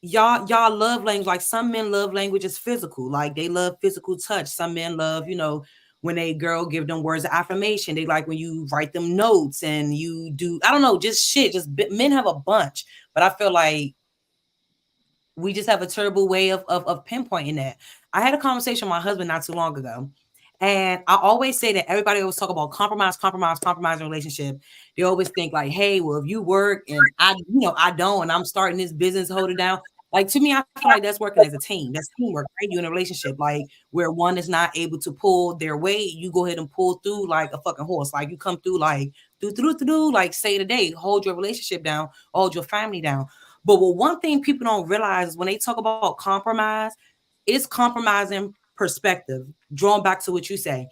y'all love language. Like some men love language is physical. Like they love physical touch. Some men love, when a girl give them words of affirmation. They like when you write them notes and you do, I don't know, just shit. Just men have a bunch. But I feel like we just have a terrible way of pinpointing that. I had a conversation with my husband not too long ago. And I always say that everybody always talk about compromise in relationship. They always think like, hey, well, if you work and I don't, and I'm starting this business, hold it down. Like to me, I feel like that's working as a team. That's teamwork, right? You in a relationship, like where one is not able to pull their weight, you go ahead and pull through like a fucking horse. Like you come through like through, like say today, hold your relationship down, hold your family down. But one thing people don't realize is when they talk about compromise, it's compromising perspective. Drawn back to what you say.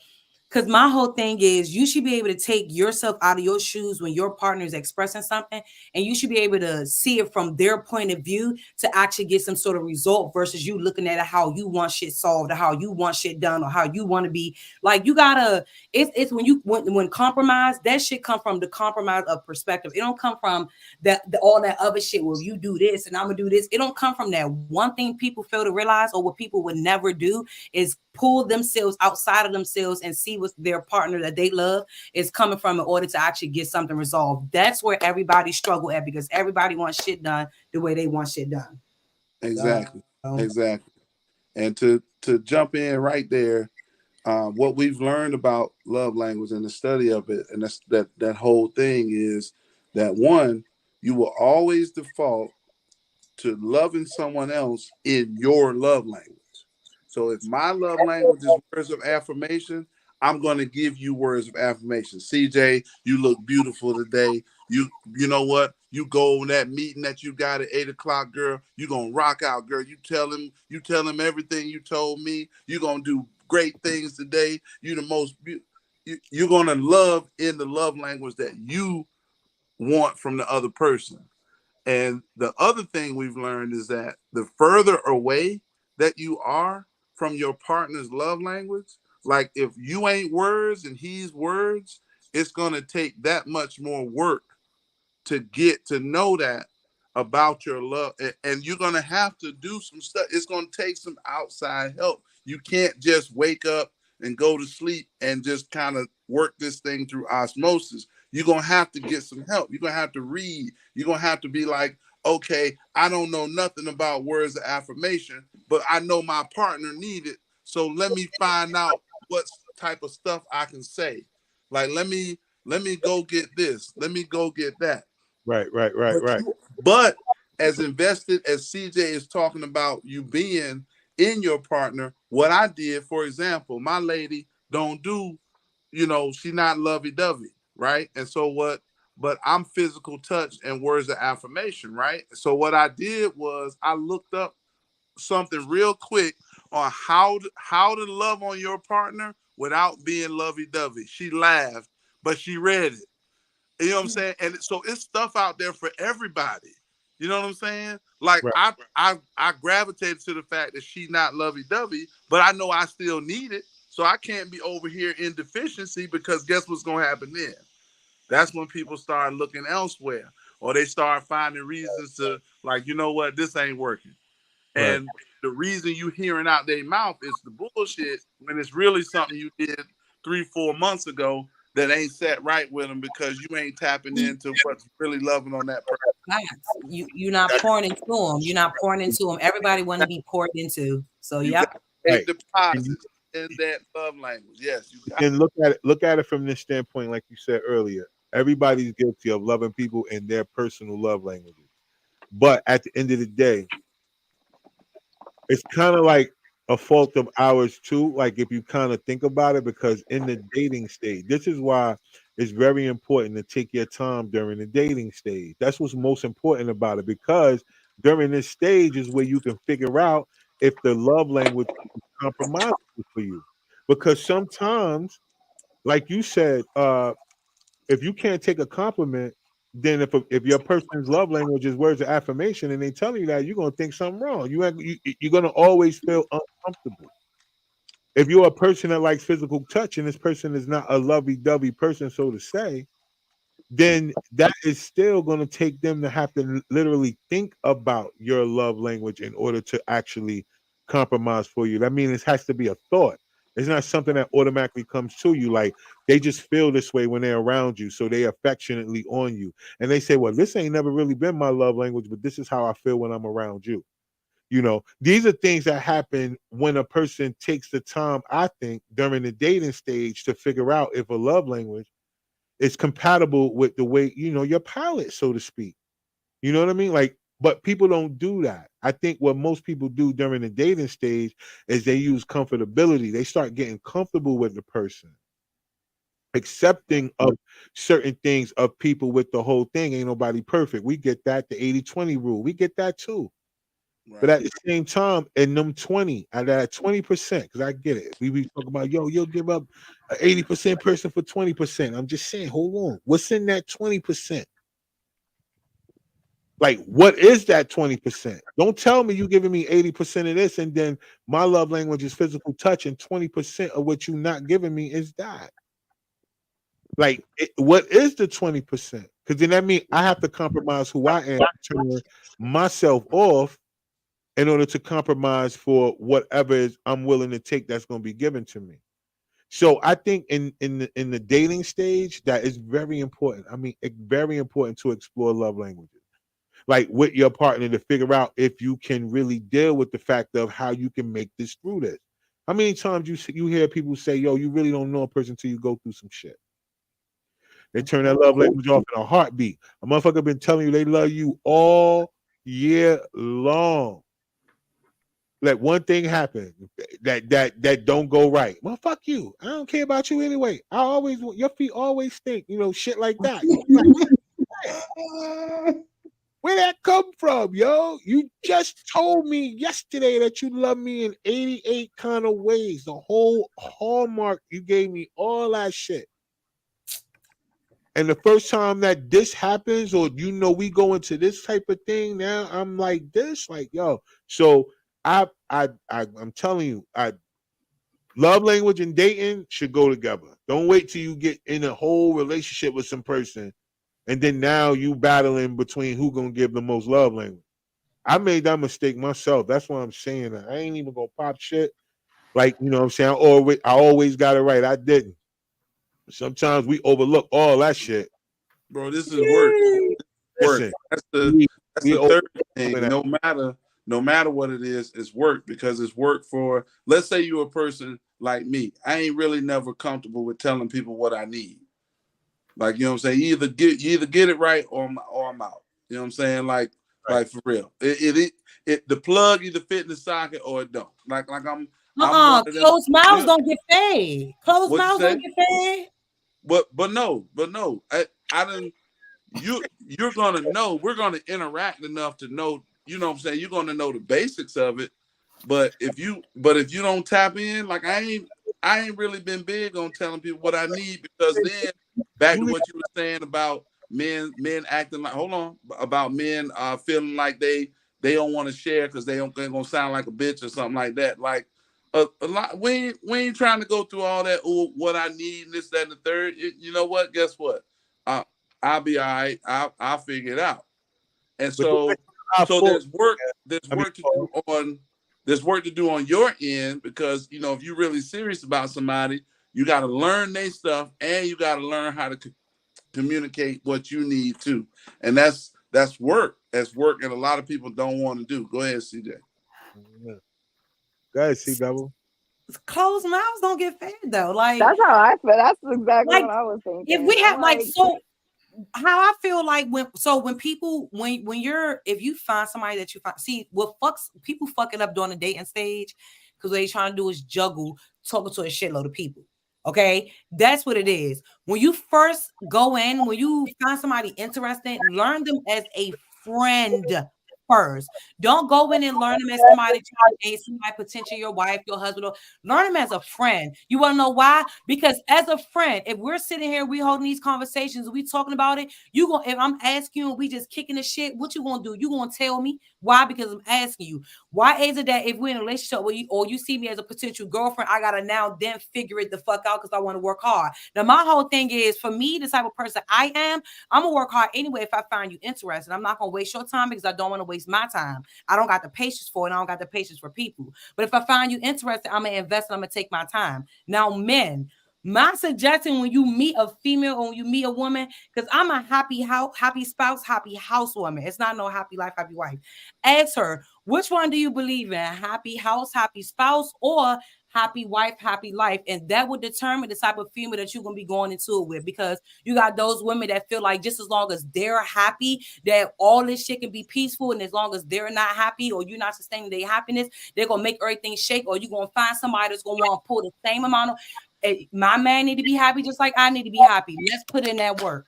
Because my whole thing is you should be able to take yourself out of your shoes when your partner is expressing something, and you should be able to see it from their point of view to actually get some sort of result versus you looking at it how you want shit solved or how you want shit done or how you want to be. Like you gotta, it's when compromise, that shit come from the compromise of perspective. It don't come from all that other shit. Well, you do this and I'm gonna do this. It don't come from that. One thing people fail to realize, or what people would never do, is pull themselves outside of themselves and see what their partner that they love is coming from in order to actually get something resolved. That's where everybody struggle at, because everybody wants shit done the way they want shit done. Exactly. Exactly. And to jump in right there, what we've learned about love language and the study of it, and that's that whole thing is that one, you will always default to loving someone else in your love language. So if my love language is words of affirmation, I'm going to give you words of affirmation. CJ, you look beautiful today. You know what? You go on that meeting that you got at 8:00, girl. You gonna rock out, girl. You tell him everything you told me. You gonna do great things today. You the most. You're gonna love in the love language that you want from the other person. And the other thing we've learned is that the further away that you are from your partner's love language, like if you ain't words and he's words, it's going to take that much more work to get to know that about your love. And you're going to have to do some stuff. It's going to take some outside help. You can't just wake up and go to sleep and just kind of work this thing through osmosis. You're going to have to get some help. You're going to have to read. You're going to have to be like, okay, I don't know nothing about words of affirmation, but I know my partner need it. So let me find out what type of stuff I can say. Like, let me go get this. Let me go get that. Right. But as invested as CJ is talking about you being in your partner, what I did, for example, my lady don't do, she not lovey-dovey, right? And so but I'm physical touch and words of affirmation, right? So what I did was I looked up something real quick on how to love on your partner without being lovey-dovey. She laughed, but she read it. You know what I'm saying? And so it's stuff out there for everybody. You know what I'm saying? Like right. I gravitated to the fact that she's not lovey-dovey, but I know I still need it. So I can't be over here in deficiency, because guess what's going to happen then? That's when people start looking elsewhere, or they start finding reasons to, like, you know what, this ain't working. Right. And the reason you hearing out their mouth is the bullshit, when it's really something you did 3-4 months ago that ain't set right with them, because you ain't tapping into what's really loving on that person. You're not pouring into them. You're not pouring into them. Everybody want to be poured into. So yep. Take deposits in that love language. Yes. And look at it from this standpoint, like you said earlier. Everybody's guilty of loving people in their personal love languages. But at the end of the day, it's kind of like a fault of ours too, like if you kind of think about it, because in the dating stage, this is why it's very important to take your time during the dating stage. That's what's most important about it, because during this stage is where you can figure out if the love language is compromisable for you. Because sometimes, like you said, if you can't take a compliment, then if your person's love language is words of affirmation and they tell you that, you're gonna think something wrong. You're gonna always feel uncomfortable. if you're a person that likes physical touch and this person is not a lovey-dovey person, so to say, then that is still going to take them to have to literally think about your love language in order to actually compromise for you. That means it has to be a thought. It's not something that automatically comes to you. Like they just feel this way when they're around you, so they affectionately on you, and they say, "Well, this ain't never really been my love language, but this is how I feel when I'm around you." You know, these are things that happen when a person takes the time, I think, during the dating stage to figure out if a love language is compatible with the way, you know, your palate, so to speak. You know what I mean? Like, but people don't do that. I think what most people do during the dating stage is they use comfortability. They start getting comfortable with the person, accepting of certain things of people with the whole thing. Ain't nobody perfect. We get that, the 80-20 rule. We get that too. Right. But at the same time, in them 20, at that 20%, because I get it. We be talking about, you'll give up an 80% person for 20%. I'm just saying, hold on. What's in that 20%? Like, what is that 20%? Don't tell me you giving me 80% of this, and then my love language is physical touch, and 20% of what you not giving me is that. Like, what is the 20%? Because then that means I have to compromise who I am, turn myself off in order to compromise for whatever I'm willing to take that's going to be given to me. So I think in the dating stage, that is very important. I mean, it's very important to explore love languages, like with your partner, to figure out if you can really deal with the fact of how you can make this through this. How many times you hear people say, "Yo, you really don't know a person until you go through some shit." They turn that love language off in a heartbeat. A motherfucker been telling you they love you all year long. Let one thing happen that don't go right. Well, fuck you. I don't care about you anyway. Your feet always stink. You know, shit like that. Where that come from, yo? You just told me yesterday that you love me in 88 kind of ways. The whole hallmark, you gave me all that shit. And the first time that this happens, or we go into this type of thing, now I'm like this, like, yo. So I'm telling you, love language and dating should go together. Don't wait till you get in a whole relationship with some person, and then now you battling between who gonna give the most love language. I made that mistake myself. That's why I'm saying that. I ain't even gonna pop shit. Like, you know what I'm saying? I always got it right. I didn't. Sometimes we overlook all that shit. Bro, this is work. Work. That's the third thing. No matter what it is, it's work, because it's work for, let's say you're a person like me. I ain't really never comfortable with telling people what I need. Like, you know what I'm saying? You either get it right or I'm out. You know what I'm saying? Like for real. The plug either fit in the socket or it don't. Like I'm closed mouths don't get fed. Closed mouths don't get fed. But no. I didn't. You're gonna know. We're gonna interact enough to know. You know what I'm saying? You're gonna know the basics of it. But if you don't tap in, like I ain't really been big on telling people what I need, because then back to what you were saying about men acting like, about men feeling like they don't want to share because they're gonna sound like a bitch or something like that. Like a lot, we ain't trying to go through all that. Oh, what I need, this, that, and the third. You know what? Guess what? I'll be all right. I'll figure it out. And so there's work to do on your end, because if you're really serious about somebody, you got to learn their stuff, and you got to learn how to communicate what you need too. And that's work. That's work, and a lot of people don't want to do. Go ahead, CJ. Go ahead, C-Double. Closed mouths don't get fed though. Like, that's how I feel. That's exactly what I was thinking. If we have how I feel like when people if you find somebody that you find, see what people fuck it up during the dating stage, because what they trying to do is juggle talking to a shitload of people. Okay, that's what it is. When you first go in, when you find somebody interesting, learn them as a friend. first. Don't go in and learn them as somebody trying to date somebody, potentially your wife, your husband. Learn them as a friend. You want to know why? Because as a friend, if we're sitting here, we holding these conversations, we talking about it, you gonna, if I'm asking you and we just kicking the shit, what you gonna do? You gonna tell me why? Because I'm asking you. Why is it that if we're in a relationship where you see me as a potential girlfriend, I gotta now then figure it the fuck out because I want to work hard. Now, my whole thing is, for me, the type of person I am, I'm gonna work hard anyway if I find you interested. I'm not gonna waste your time because I don't want to waste my time. I don't got the patience for it. I don't got the patience for people. But if I find you interested, I'm gonna invest and I'm gonna take my time. Now, men, my suggestion when you meet a female or when you meet a woman, because I'm a happy spouse, happy housewoman. It's not no happy life, happy wife. Ask her, which one do you believe in? Happy house, happy spouse, or happy wife, happy life? And that would determine the type of female that you're gonna be going into it with, because you got those women that feel like just as long as they're happy, that all this shit can be peaceful, and as long as they're not happy or you're not sustaining their happiness, they're gonna make everything shake, or you're gonna find somebody that's gonna want to pull the same amount of my man need to be happy just like I need to be happy. Let's put in that work.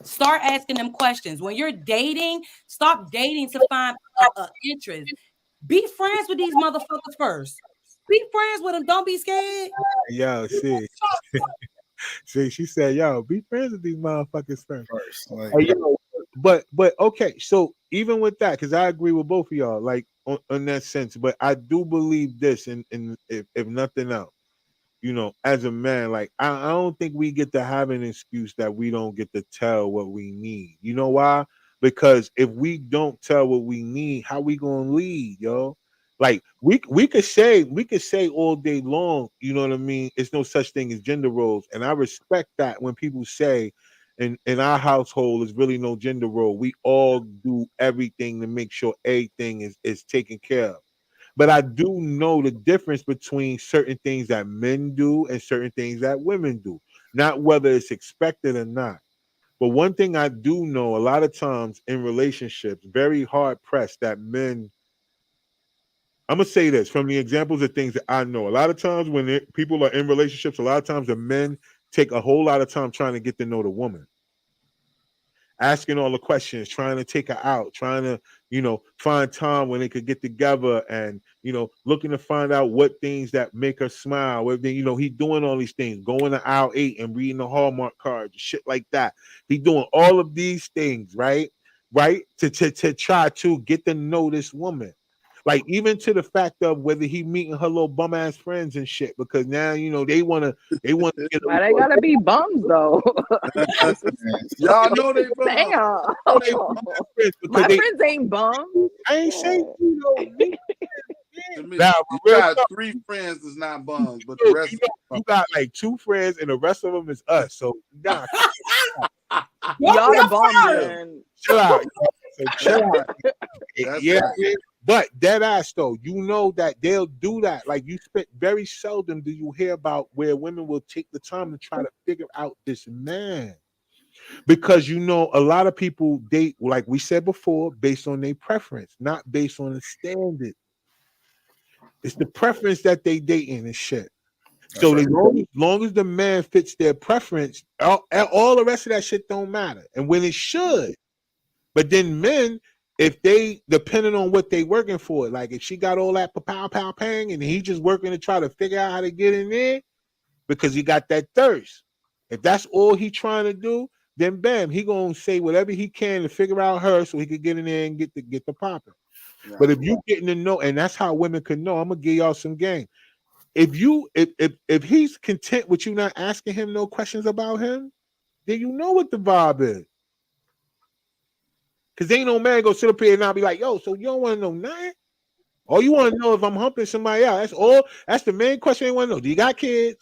Start asking them questions. When you're dating, stop dating to find interest. Be friends with these motherfuckers first. Be friends with them. Don't be scared. Yo, see, she said, yo, be friends with these motherfuckers first. Like, hey, yo, but okay, so even with that, because I agree with both of y'all, like on that sense, but I do believe this, and if nothing else, you know, as a man, like I don't think we get to have an excuse that we don't get to tell what we need. You know why? Because if we don't tell what we need, how we gonna lead, yo? Like we could say all day long, you know what I mean? It's no such thing as gender roles, and I respect that when people say, in our household, is really no gender role. We all do everything to make sure everything is taken care of. But I do know the difference between certain things that men do and certain things that women do, not whether it's expected or not. But one thing I do know, a lot of times in relationships, very hard pressed that men, I'm going to say this from the examples of things that I know. A lot of times when people are in relationships, a lot of times the men take a whole lot of time trying to get to know the woman, asking all the questions, trying to take her out, trying to, you know, find time when they could get together and, you know, looking to find out what things that make her smile. What they, you know, he's doing all these things, going to aisle 8 and reading the Hallmark cards, shit like that. He's doing all of these things, right? To try to get to know this woman. Like even to the fact of whether he meeting her little bum ass friends and shit, because now you know they wanna get. Why they gotta be bums though? Y'all know they bums. Damn. My friends ain't bums. I ain't saying you know. Now, you got 3 friends that's not bums, but the rest you got like 2 friends and the rest of them is us. So nah, y'all the bums. Chill out. So chill out. Yeah. Right. But dead ass though, you know that they'll do that. Like you spent very seldom do you hear about where women will take the time to try to figure out this man. Because you know a lot of people date, like we said before, based on their preference, not based on the standard. It's the preference that they dating and shit. So as long as the man fits their preference, all the rest of that shit don't matter. And when it should. But then men, if they depending on what they working for, like if she got all that pow pow pang and he just working to try to figure out how to get in there because he got that thirst. If that's all he trying to do, then bam, he gonna say whatever he can to figure out her so he could get in there and get the popping. Right. But if you getting to know, and that's how women can know, I'm gonna give y'all some game. If he's content with you not asking him no questions about him, then you know what the vibe is. Because ain't no man go sit up here and not be like, yo, so you don't want to know nothing? All you want to know if I'm humping somebody else. That's all. That's the main question you want to know. Do you got kids?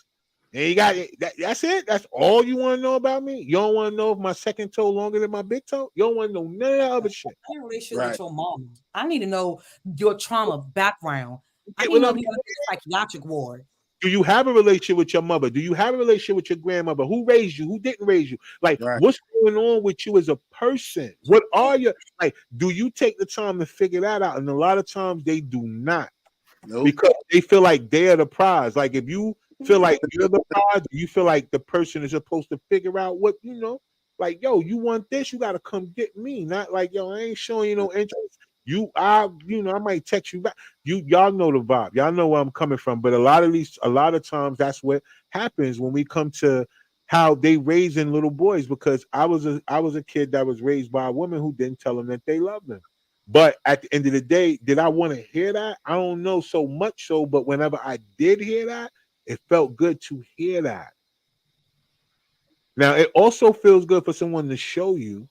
And you got that's it? That's all you want to know about me? You don't want to know if my second toe longer than my big toe? You don't want to know none of that other shit. I need a relationship with your mom. I need to know your trauma background. I need to know if you're in a psychiatric ward. Do you have a relationship with your mother? Do you have a relationship with your grandmother? Who raised you? Who didn't raise you? Like, what's going on with you as a person? What are you like? Do you take the time to figure that out? And a lot of times they do not, because they feel like they're the prize. Like, if you feel like you're the prize, you feel like the person is supposed to figure out what like, yo, you want this, you got to come get me. Not like, yo, I ain't showing you no interest. I might text you back. Y'all know the vibe. Y'all know where I'm coming from. But a lot of times that's what happens when we come to how they raising little boys, because I was a kid that was raised by a woman who didn't tell them that they loved them. But at the end of the day, did I want to hear that? I don't know so much so, but whenever I did hear that, it felt good to hear that. Now, it also feels good for someone to show you,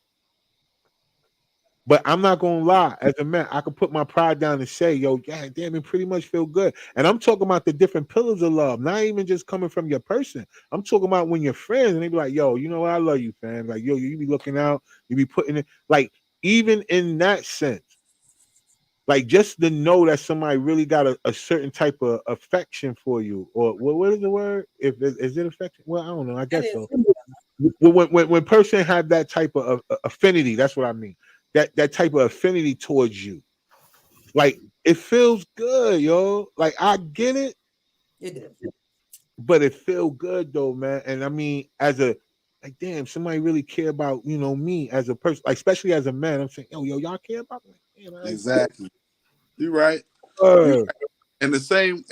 but I'm not going to lie. As a man, I can put my pride down and say, yo, yeah, damn, it pretty much feel good. And I'm talking about the different pillars of love, not even just coming from your person. I'm talking about when you're friends and they be like, yo, you know what? I love you, fam. Like, yo, you be looking out, you be putting it, like, even in that sense. Like, just to know that somebody really got a certain type of affection for you, or what is the word? Is it affection? Well, I don't know. I guess so. When person have that type of affinity, that's what I mean. That type of affinity towards you, like it feels good, yo. Like I get it. It is. But it feel good though, man. And I mean, damn, somebody really care about me as a person, like, especially as a man. I'm saying, yo, y'all care about me. Exactly. You're right. In the same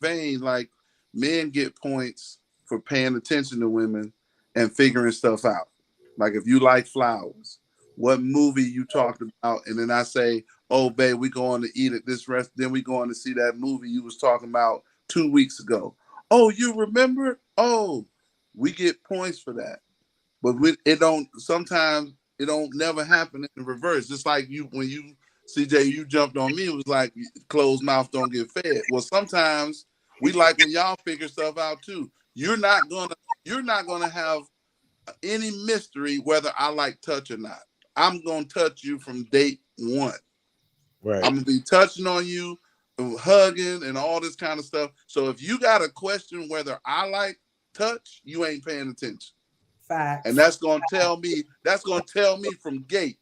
vein, like men get points for paying attention to women and figuring stuff out. Like if you like flowers, what movie you talked about, and then I say, oh babe, we going to eat at this restaurant, then we going to see that movie you was talking about 2 weeks ago. Oh, you remember? Oh, we get points for that. But sometimes it don't never happen in the reverse. Just like when you CJ, you jumped on me. It was like closed mouth don't get fed. Well, sometimes we like when y'all figure stuff out too. You're not gonna have any mystery whether I like touch or not. I'm gonna touch you from date one. Right. I'm gonna be touching on you, hugging, and all this kind of stuff. So if you got a question whether I like touch, you ain't paying attention. Facts. And that's gonna tell me from gate.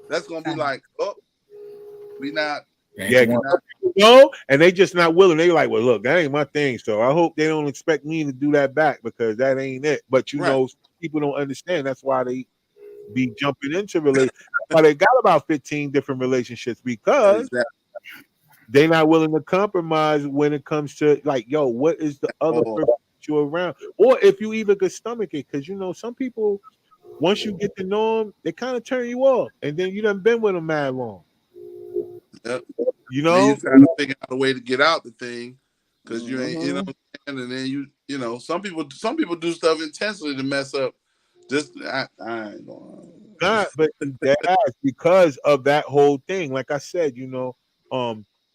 That's gonna be like, oh. We not, and they just not willing. They like, well, look, that ain't my thing. So I hope they don't expect me to do that back because that ain't it. But people don't understand. That's why they be jumping into relationships. Why they got about 15 different relationships, because they not willing to compromise when it comes to like, yo, what is the other person you're around, or if you even could stomach it, because some people, once you get to know them, they kind of turn you off, and then you done been with them mad long. Yep. You trying to figure out a way to get out the thing because you ain't, and then some people do stuff intentionally to mess up. Just I ain't going. Not, but that's because of that whole thing. Like I said,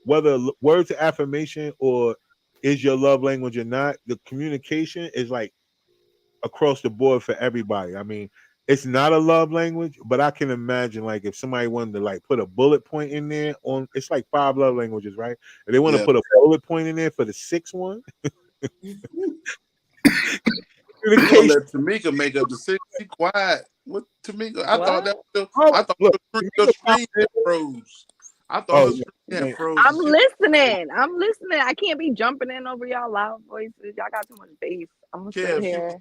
whether words of affirmation or is your love language or not, the communication is like across the board for everybody. I mean, it's not a love language, but I can imagine like if somebody wanted to like put a bullet point in there on, it's like 5 love languages, right? And they want to put a bullet point in there for the 6th one. Let Tamika make up the 6. Be quiet. What Tamika? I thought that was your screen that froze. I thought the screen had froze. I'm listening. I can't be jumping in over y'all loud voices. Y'all got too much bass. I'm gonna sit here.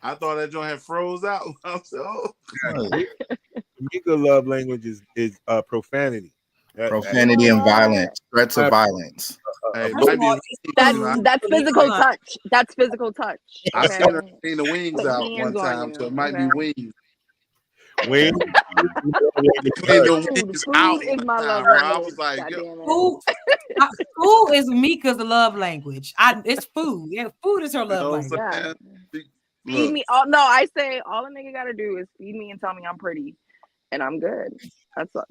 I thought that joint had froze out. I said, Tamika love language is profanity. Profanity and violence, threats of violence. That's physical touch. That's physical touch. I seen the wings out one time, so it might be wings. Wings. Food is my love language. I was like, food is Mika's love language. It's food. Yeah, food is her love language. Yeah. Feed me. Oh no, I say all a nigga gotta do is feed me and tell me I'm pretty, and I'm good. That's all.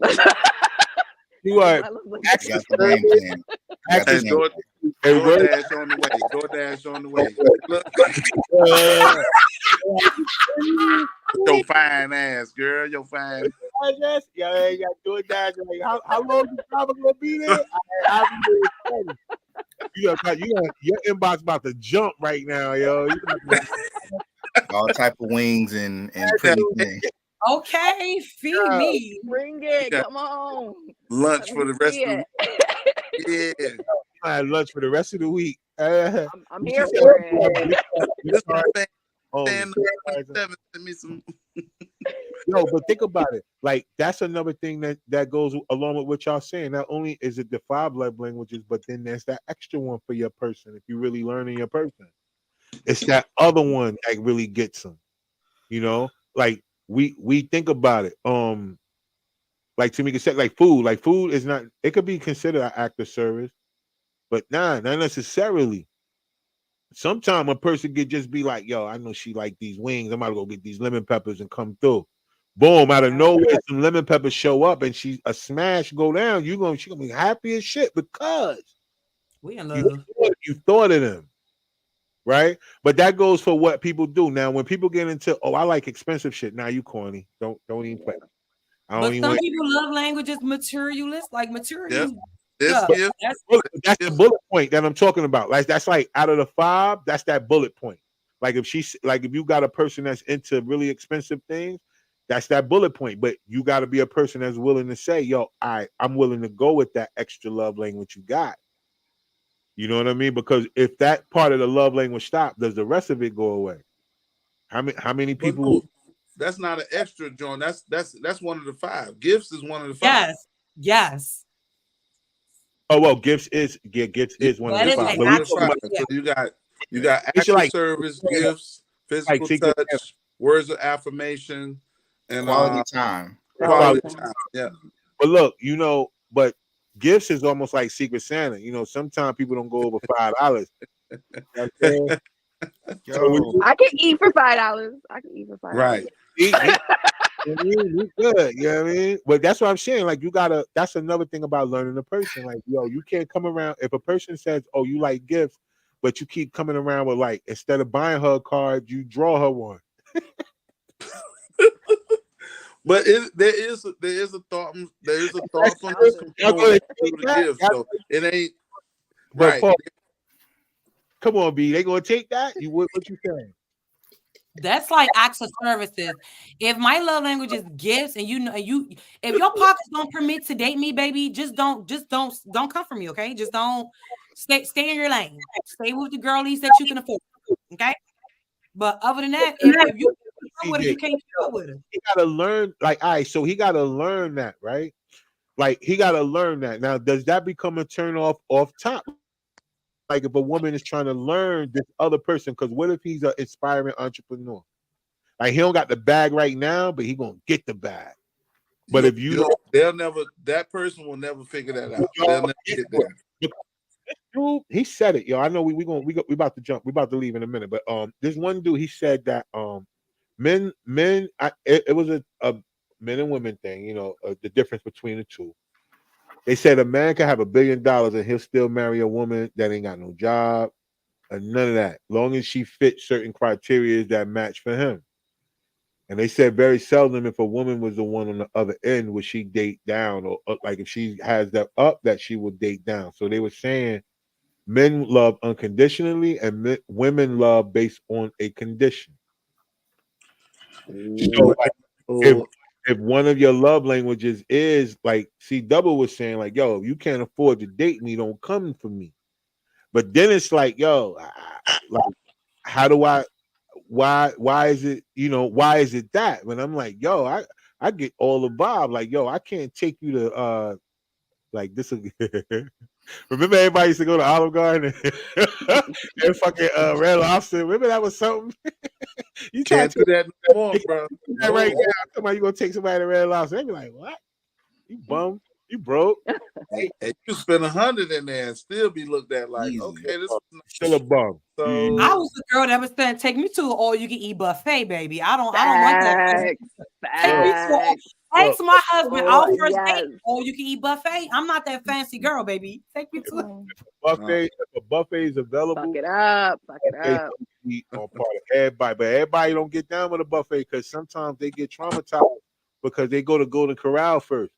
You are. DoorDash on the way. DoorDash on the way. Your fine ass, girl. Your fine. Yeah, DoorDash. How long you probably gonna be there? Your inbox about to jump right now, yo. All type of wings and pretty things. Okay, feed me. Bring it. Come on. Lunch for the rest of the week. Yeah. I had lunch for the rest of the week. I'm here for it. Send me some. Yo, but think about it. Like that's another thing that goes along with what y'all saying. Not only is it the 5 love languages, but then there's that extra one for your person. If you're really learning your person, it's that other one that really gets them. You know, like we think about it. Like Tamika said, like food is not. It could be considered an act of service, but not necessarily. Sometimes a person could just be like, yo, I know she like these wings. I'm about to go get these lemon peppers and come through. Boom, out of nowhere, some lemon peppers show up and she a smash go down. She gonna be happy as shit because we in love. You thought of them. Right? But that goes for what people do. Now, when people get into, I like expensive shit. Now you corny. Don't even play. But some people love languages materialist, like material. That's the bullet point that I'm talking about. Like that's like out of the 5, that's that bullet point. Like if you got a person that's into really expensive things, that's that bullet point. But you got to be a person that's willing to say, yo, I'm willing to go with that extra love language you got. You know what I mean? Because if that part of the love language stops, does the rest of it go away? How many people? That's not an extra, John. That's one of the 5. Gifts is one of the 5. Yes. Oh well, gifts is one of the 5. So you got acts of service, gifts, physical touch, words of affirmation, and quality time. Quality time. Yeah. But look, but gifts is almost like Secret Santa. Sometimes people don't go over $5. I can eat for $5. I can eat for $5. Right. We good, you know what I mean? But that's what I'm saying. Like that's another thing about learning a person. Like, yo, you can't come around if a person says, oh, you like gifts, but you keep coming around with like, instead of buying her a card, you draw her one. But there is a thought on this component to the gift, so it ain't right. Come on, B. They gonna take that? What you saying? That's like acts of services. If my love language is gifts, and if your pockets don't permit to date me, baby, just don't come for me, okay? Just don't stay in your lane. Stay with the girlies that you can afford, okay? But other than that, if you can't deal with it. He gotta learn, so he gotta learn that, right? Like he gotta learn that. Now, does that become a turn off top? Like if a woman is trying to learn this other person, because what if he's an inspiring entrepreneur? Like he don't got the bag right now, but he gonna get the bag. But if that person will never figure that out. They'll never get there. He said it, yo. I know we about to jump. We about to leave in a minute, but this one dude, he said that it was a men and women thing, the difference between the two. They said a man can have $1 billion and he'll still marry a woman that ain't got no job and none of that, long as she fits certain criteria that match for him. And they said very seldom, if a woman was the one on the other end, would she date down, or like if she has that up, that she would date down. So they were saying men love unconditionally and women love based on a condition. So if one of your love languages is like C Double was saying, like, yo, you can't afford to date me, don't come for me. But then it's like, yo, like, how do I? Why is it? Why is it that? When I'm like, yo, I get all the vibe. Like, yo, I can't take you to like this. Remember, everybody used to go to Olive Garden and fucking Red Lobster. Remember that was something. You can't do that no more, bro. No. Right now, somebody you gonna take somebody to Red Lobster? They be like, what? You bum? You broke? Hey, you spend $100 in there and still be looked at like, okay, this is still a bum. So I was the girl that was saying, take me to an all-you-can-eat buffet, baby. I don't want that. Take me to ask my husband our first date, all-you-can-eat buffet. I'm not that fancy girl, baby. Take me to buffet. If a buffet is available, fuck it up. Eat on part of everybody, but everybody don't get down with a buffet because sometimes they get traumatized because they go to Golden Corral first.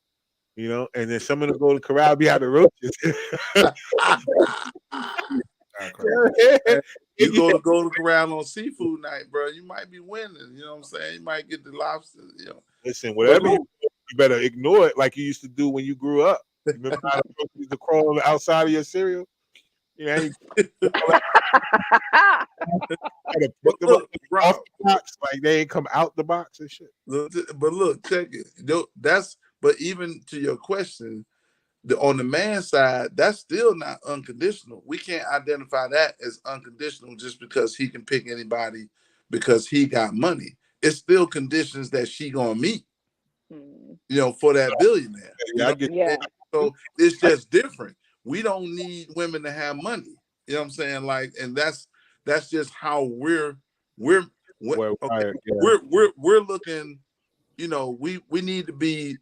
And then some of the Golden Corral be out of roaches. You go to Golden Corral on seafood night, bro. You might be winning. You know what I'm saying? You might get the lobster. Listen, whatever you better ignore it like you used to do when you grew up. You remember how the roaches used to crawl on the outside of your cereal? Yeah, pick them up off the box, like they ain't come out the box and shit. But look, check it. But even to your question, on the man side, that's still not unconditional. We can't identify that as unconditional just because he can pick anybody because he got money. It's still conditions that she gonna meet, for that billionaire. So it's just different. We don't need women to have money. You know what I'm saying? Like, and that's just how we're looking. We need to be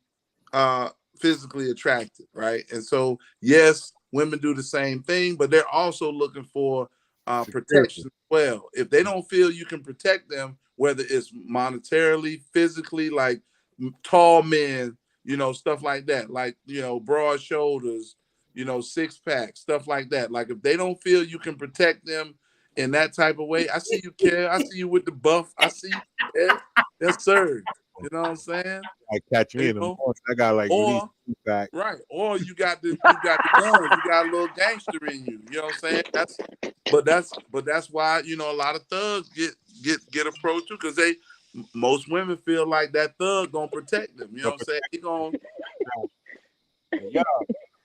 physically attracted, right? And so, yes, women do the same thing, but they're also looking for protection as well. If they don't feel you can protect them, whether it's monetarily, physically, like tall men, stuff like that, like, broad shoulders, six pack, stuff like that. Like, if they don't feel you can protect them in that type of way, I see you, Care. I see you with the buff. I see you, Care. Yes, sir. You know what I'm saying? Like catch me in the morning. I got like back. Right. Or you got the gun. You got a little gangster in you. You know what I'm saying? But that's why, a lot of thugs get approached too, because most women feel like that thug gonna protect them. You know what I'm saying? He gonna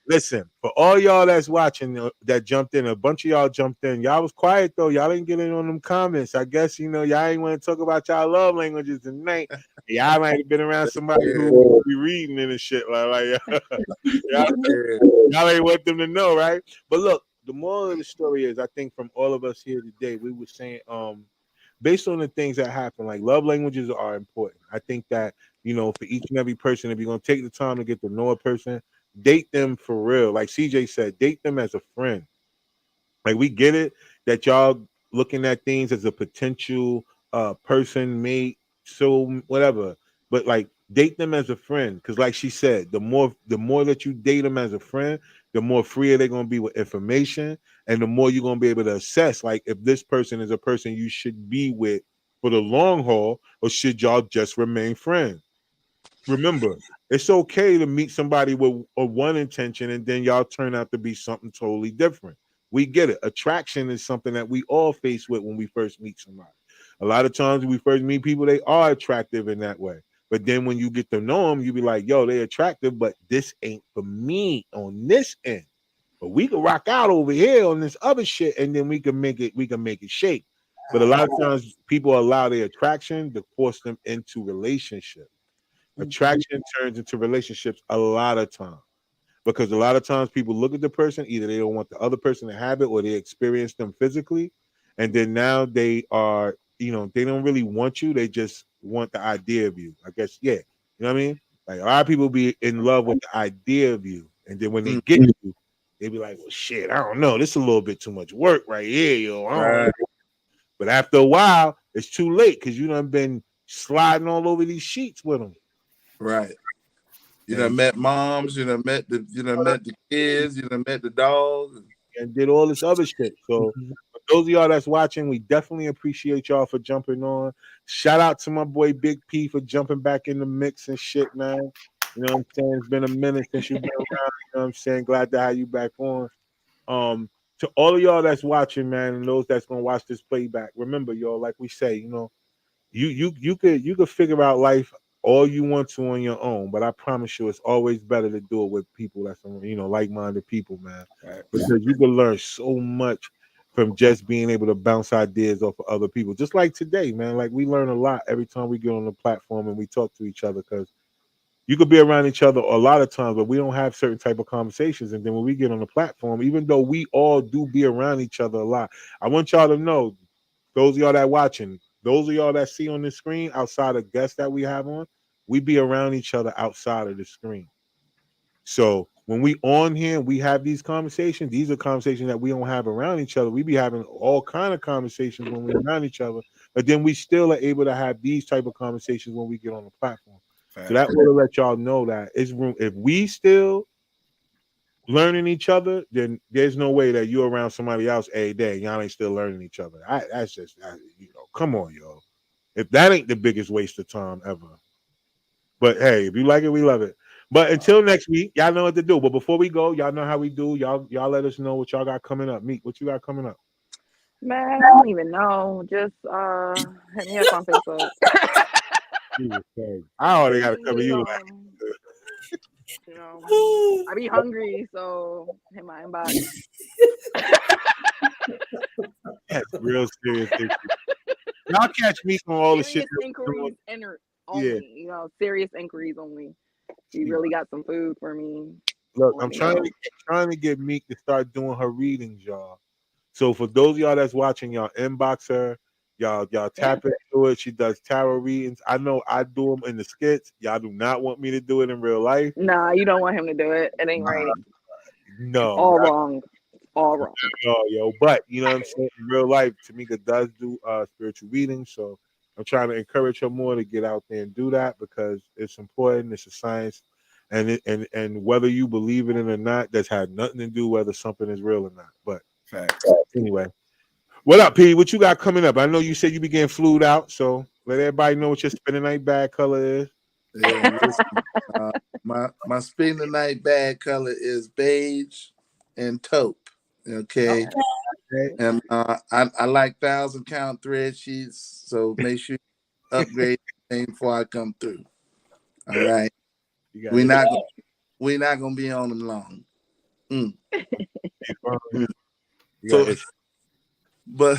listen, for all y'all that's watching that jumped in, a bunch of y'all jumped in. Y'all was quiet though. Y'all didn't get in on them comments. I guess y'all ain't want to talk about y'all love languages tonight. Y'all might have been around somebody who be reading it and shit y'all ain't want them to know, right? But look, the moral of the story is, I think from all of us here today, we were saying, based on the things that happen, like love languages are important. I think that, for each and every person, if you're gonna take the time to get to know a person, date them for real. Like CJ said, date them as a friend. Like, we get it that y'all looking at things as a potential person, mate, so whatever. But like, date them as a friend, because like she said, the more that you date them as a friend, the more freer they're gonna be with information, and the more you're gonna be able to assess, like, if this person is a person you should be with for the long haul, or should y'all just remain friends. Remember, it's okay to meet somebody with one intention and then y'all turn out to be something totally different. We get it. Attraction is something that we all face with when we first meet somebody. A lot of times when we first meet people, they are attractive in that way. But then when you get to know them, you be like, yo, they're attractive, but this ain't for me on this end. But we can rock out over here on this other shit, and then we can make it shake. But a lot of times people allow their attraction to force them into relationships. Attraction turns into relationships a lot of times, because a lot of times people look at the person, either they don't want the other person to have it, or they experience them physically, and then now they are, they don't really want you, they just want the idea of you, I guess. Yeah, you know what I mean? Like, a lot of people be in love with the idea of you, and then when they get you, they be like, well, shit, I don't know, this is a little bit too much work right here, yo. I don't know. But after a while, it's too late, because you done been sliding all over these sheets with them. Right. You done met moms, you done met the kids, you done met the dogs, and did all this other shit. So for those of y'all that's watching, we definitely appreciate y'all for jumping on. Shout out to my boy Big P for jumping back in the mix and shit, man. You know what I'm saying? It's been a minute since you've been around. You know what I'm saying? Glad to have you back on. To all of y'all that's watching, man, and those that's gonna watch this playback, remember, y'all, like we say, you could figure out life all you want to on your own, but I promise you, it's always better to do it with people that's like-minded people, man. Right. Because you can learn so much from just being able to bounce ideas off of other people. Just like today, man. Like, we learn a lot every time we get on the platform and we talk to each other, because you could be around each other a lot of times, but we don't have certain type of conversations. And then when we get on the platform, even though we all do be around each other a lot, I want y'all to know, those of y'all that watching, those of y'all that see on the screen, outside of guests that we have on, we be around each other outside of the screen. So when we on here, we have these conversations. These are conversations that we don't have around each other. We be having all kind of conversations when we're around each other, but then we still are able to have these type of conversations when we get on the platform. So that will let y'all know that it's room. If we still learning each other, then there's no way that you're around somebody else every day. Y'all ain't still learning each other. That's just, come on, yo. If that ain't the biggest waste of time ever. But hey, if you like it, we love it. But until next week, y'all know what to do. But before we go, y'all know how we do. Y'all let us know what y'all got coming up. Meek, what you got coming up? Man, I don't even know. Just hit me up on Facebook. I already got to cover you. You know, I be hungry, so hit my inbox. That's real serious. Y'all catch me on all the shit. Inquiries only, you know, serious inquiries only. You really got some food for me? Look, I'm trying to get Meek to start doing her readings, y'all. So for those of y'all that's watching, y'all inbox her, y'all tap into it. She does tarot readings. I know I do them in the skits. Y'all do not want me to do it in real life. Nah, you don't want him to do it. It ain't right. No, all wrong. All wrong. Oh, yo, but you know what I'm saying? In real life, Tamika does do spiritual readings, so I'm trying to encourage her more to get out there and do that because it's important. It's a science, and and whether you believe it in or not, that's had nothing to do whether something is real or not. But anyway, what up, P? What you got coming up? I know you said you began flued out, so let everybody know what your spending night bag color is. Yeah, listen, my spending night bag color is beige and taupe. Okay. And I like 1,000 count thread sheets, so make sure you upgrade the thing before I come through. All right. We're not gonna be on them long. So, but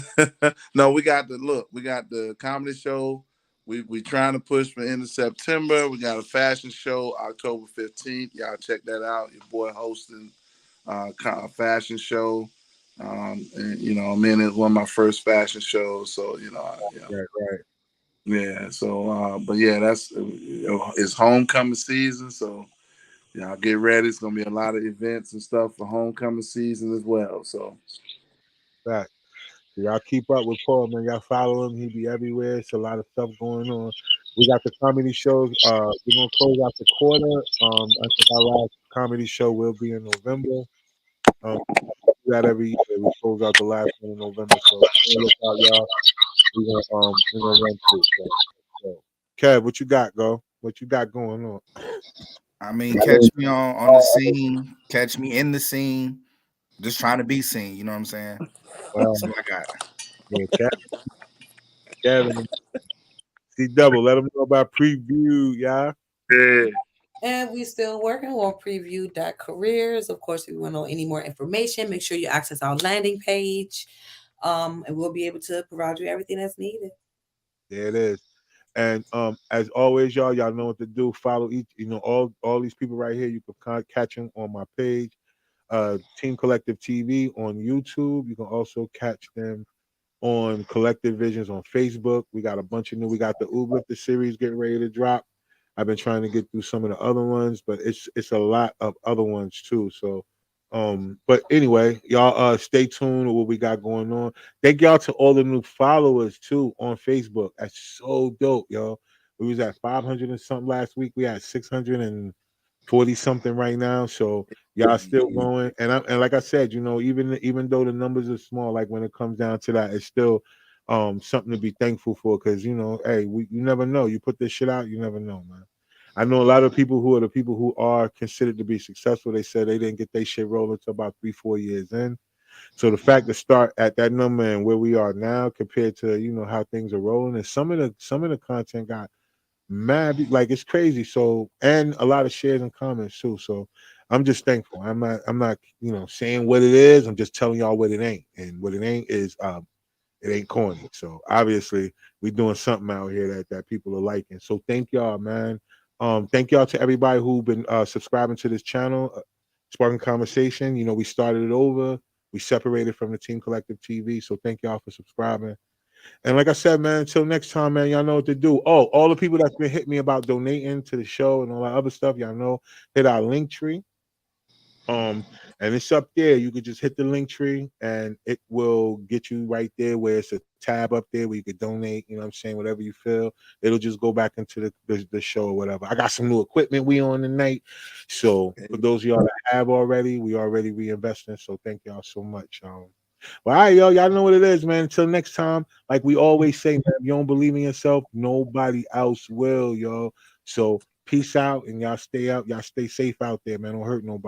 no, we got the comedy show. We trying to push for end of September. We got a fashion show October 15th. Y'all check that out. Your boy hosting a fashion show. And you know, I'm in it, one of my first fashion shows. So, you know, right. Yeah. So but yeah, that's it's homecoming season. So y'all get ready. It's gonna be a lot of events and stuff for homecoming season as well. So right. Y'all keep up with Paul, man. Y'all follow him. He be everywhere. It's a lot of stuff going on. We got the comedy shows. We're gonna close out the quarter. I think our last comedy show will be in November. We got every year. We close out the last one in November. So look out, y'all. We're gonna run through. So, Kev, what you got, go? What you got going on? I mean, catch me on the scene. Catch me in the scene. Just trying to be seen. You know what I'm saying? That's what I got. Yeah, Kevin. C double. Let them know about preview, y'all. Yeah. And we still working on preview.careers. Of course, if you want to know any more information, make sure you access our landing page. And we'll be able to provide you everything that's needed. There it is. And as always, y'all know what to do. Follow each, all these people right here. You can catch them on my page, Team Collective TV on YouTube. You can also catch them on Collective Visions on Facebook. We got a bunch of new. We got the Ublifter series getting ready to drop. I've been trying to get through some of the other ones, but it's a lot of other ones too. So, but anyway, y'all stay tuned with what we got going on. Thank y'all to all the new followers too on Facebook. That's so dope, yo. We was at 500 and something last week. We had 640 something right now. So y'all still going. And like I said, even though the numbers are small, like when it comes down to that, it's still something to be thankful for, because hey, you never know. You put this shit out, you never know, man. I know a lot of people who are considered to be successful. They said they didn't get their shit rolling until about 3-4 years in. So the fact to start at that number and where we are now compared to how things are rolling, and some of the content got mad, like it's crazy. So, and a lot of shares and comments too. So I'm just thankful. I'm not saying what it is. I'm just telling y'all what it ain't, and what it ain't is it ain't corny. So obviously we doing something out here that people are liking. So thank y'all, man. Thank y'all to everybody who've been subscribing to this channel, Sparking Conversation. We started it over. We separated from the Team Collective TV. So thank y'all for subscribing. And like I said, man, until next time, man, y'all know what to do. Oh, all the people that's been hitting me about donating to the show and all that other stuff, y'all know, hit our link tree. And it's up there. You could just hit the link tree and it will get you right there where it's a tab up there where you could donate, you know what I'm saying, whatever you feel. It'll just go back into the show or whatever. I got some new equipment we on tonight. So for those of y'all that have already, we already reinvesting. So thank y'all so much. Well, all right, y'all know what it is, man. Until next time, like we always say, man, if you don't believe in yourself, nobody else will, yo. So Peace out, and y'all stay safe out there, man. Don't hurt nobody.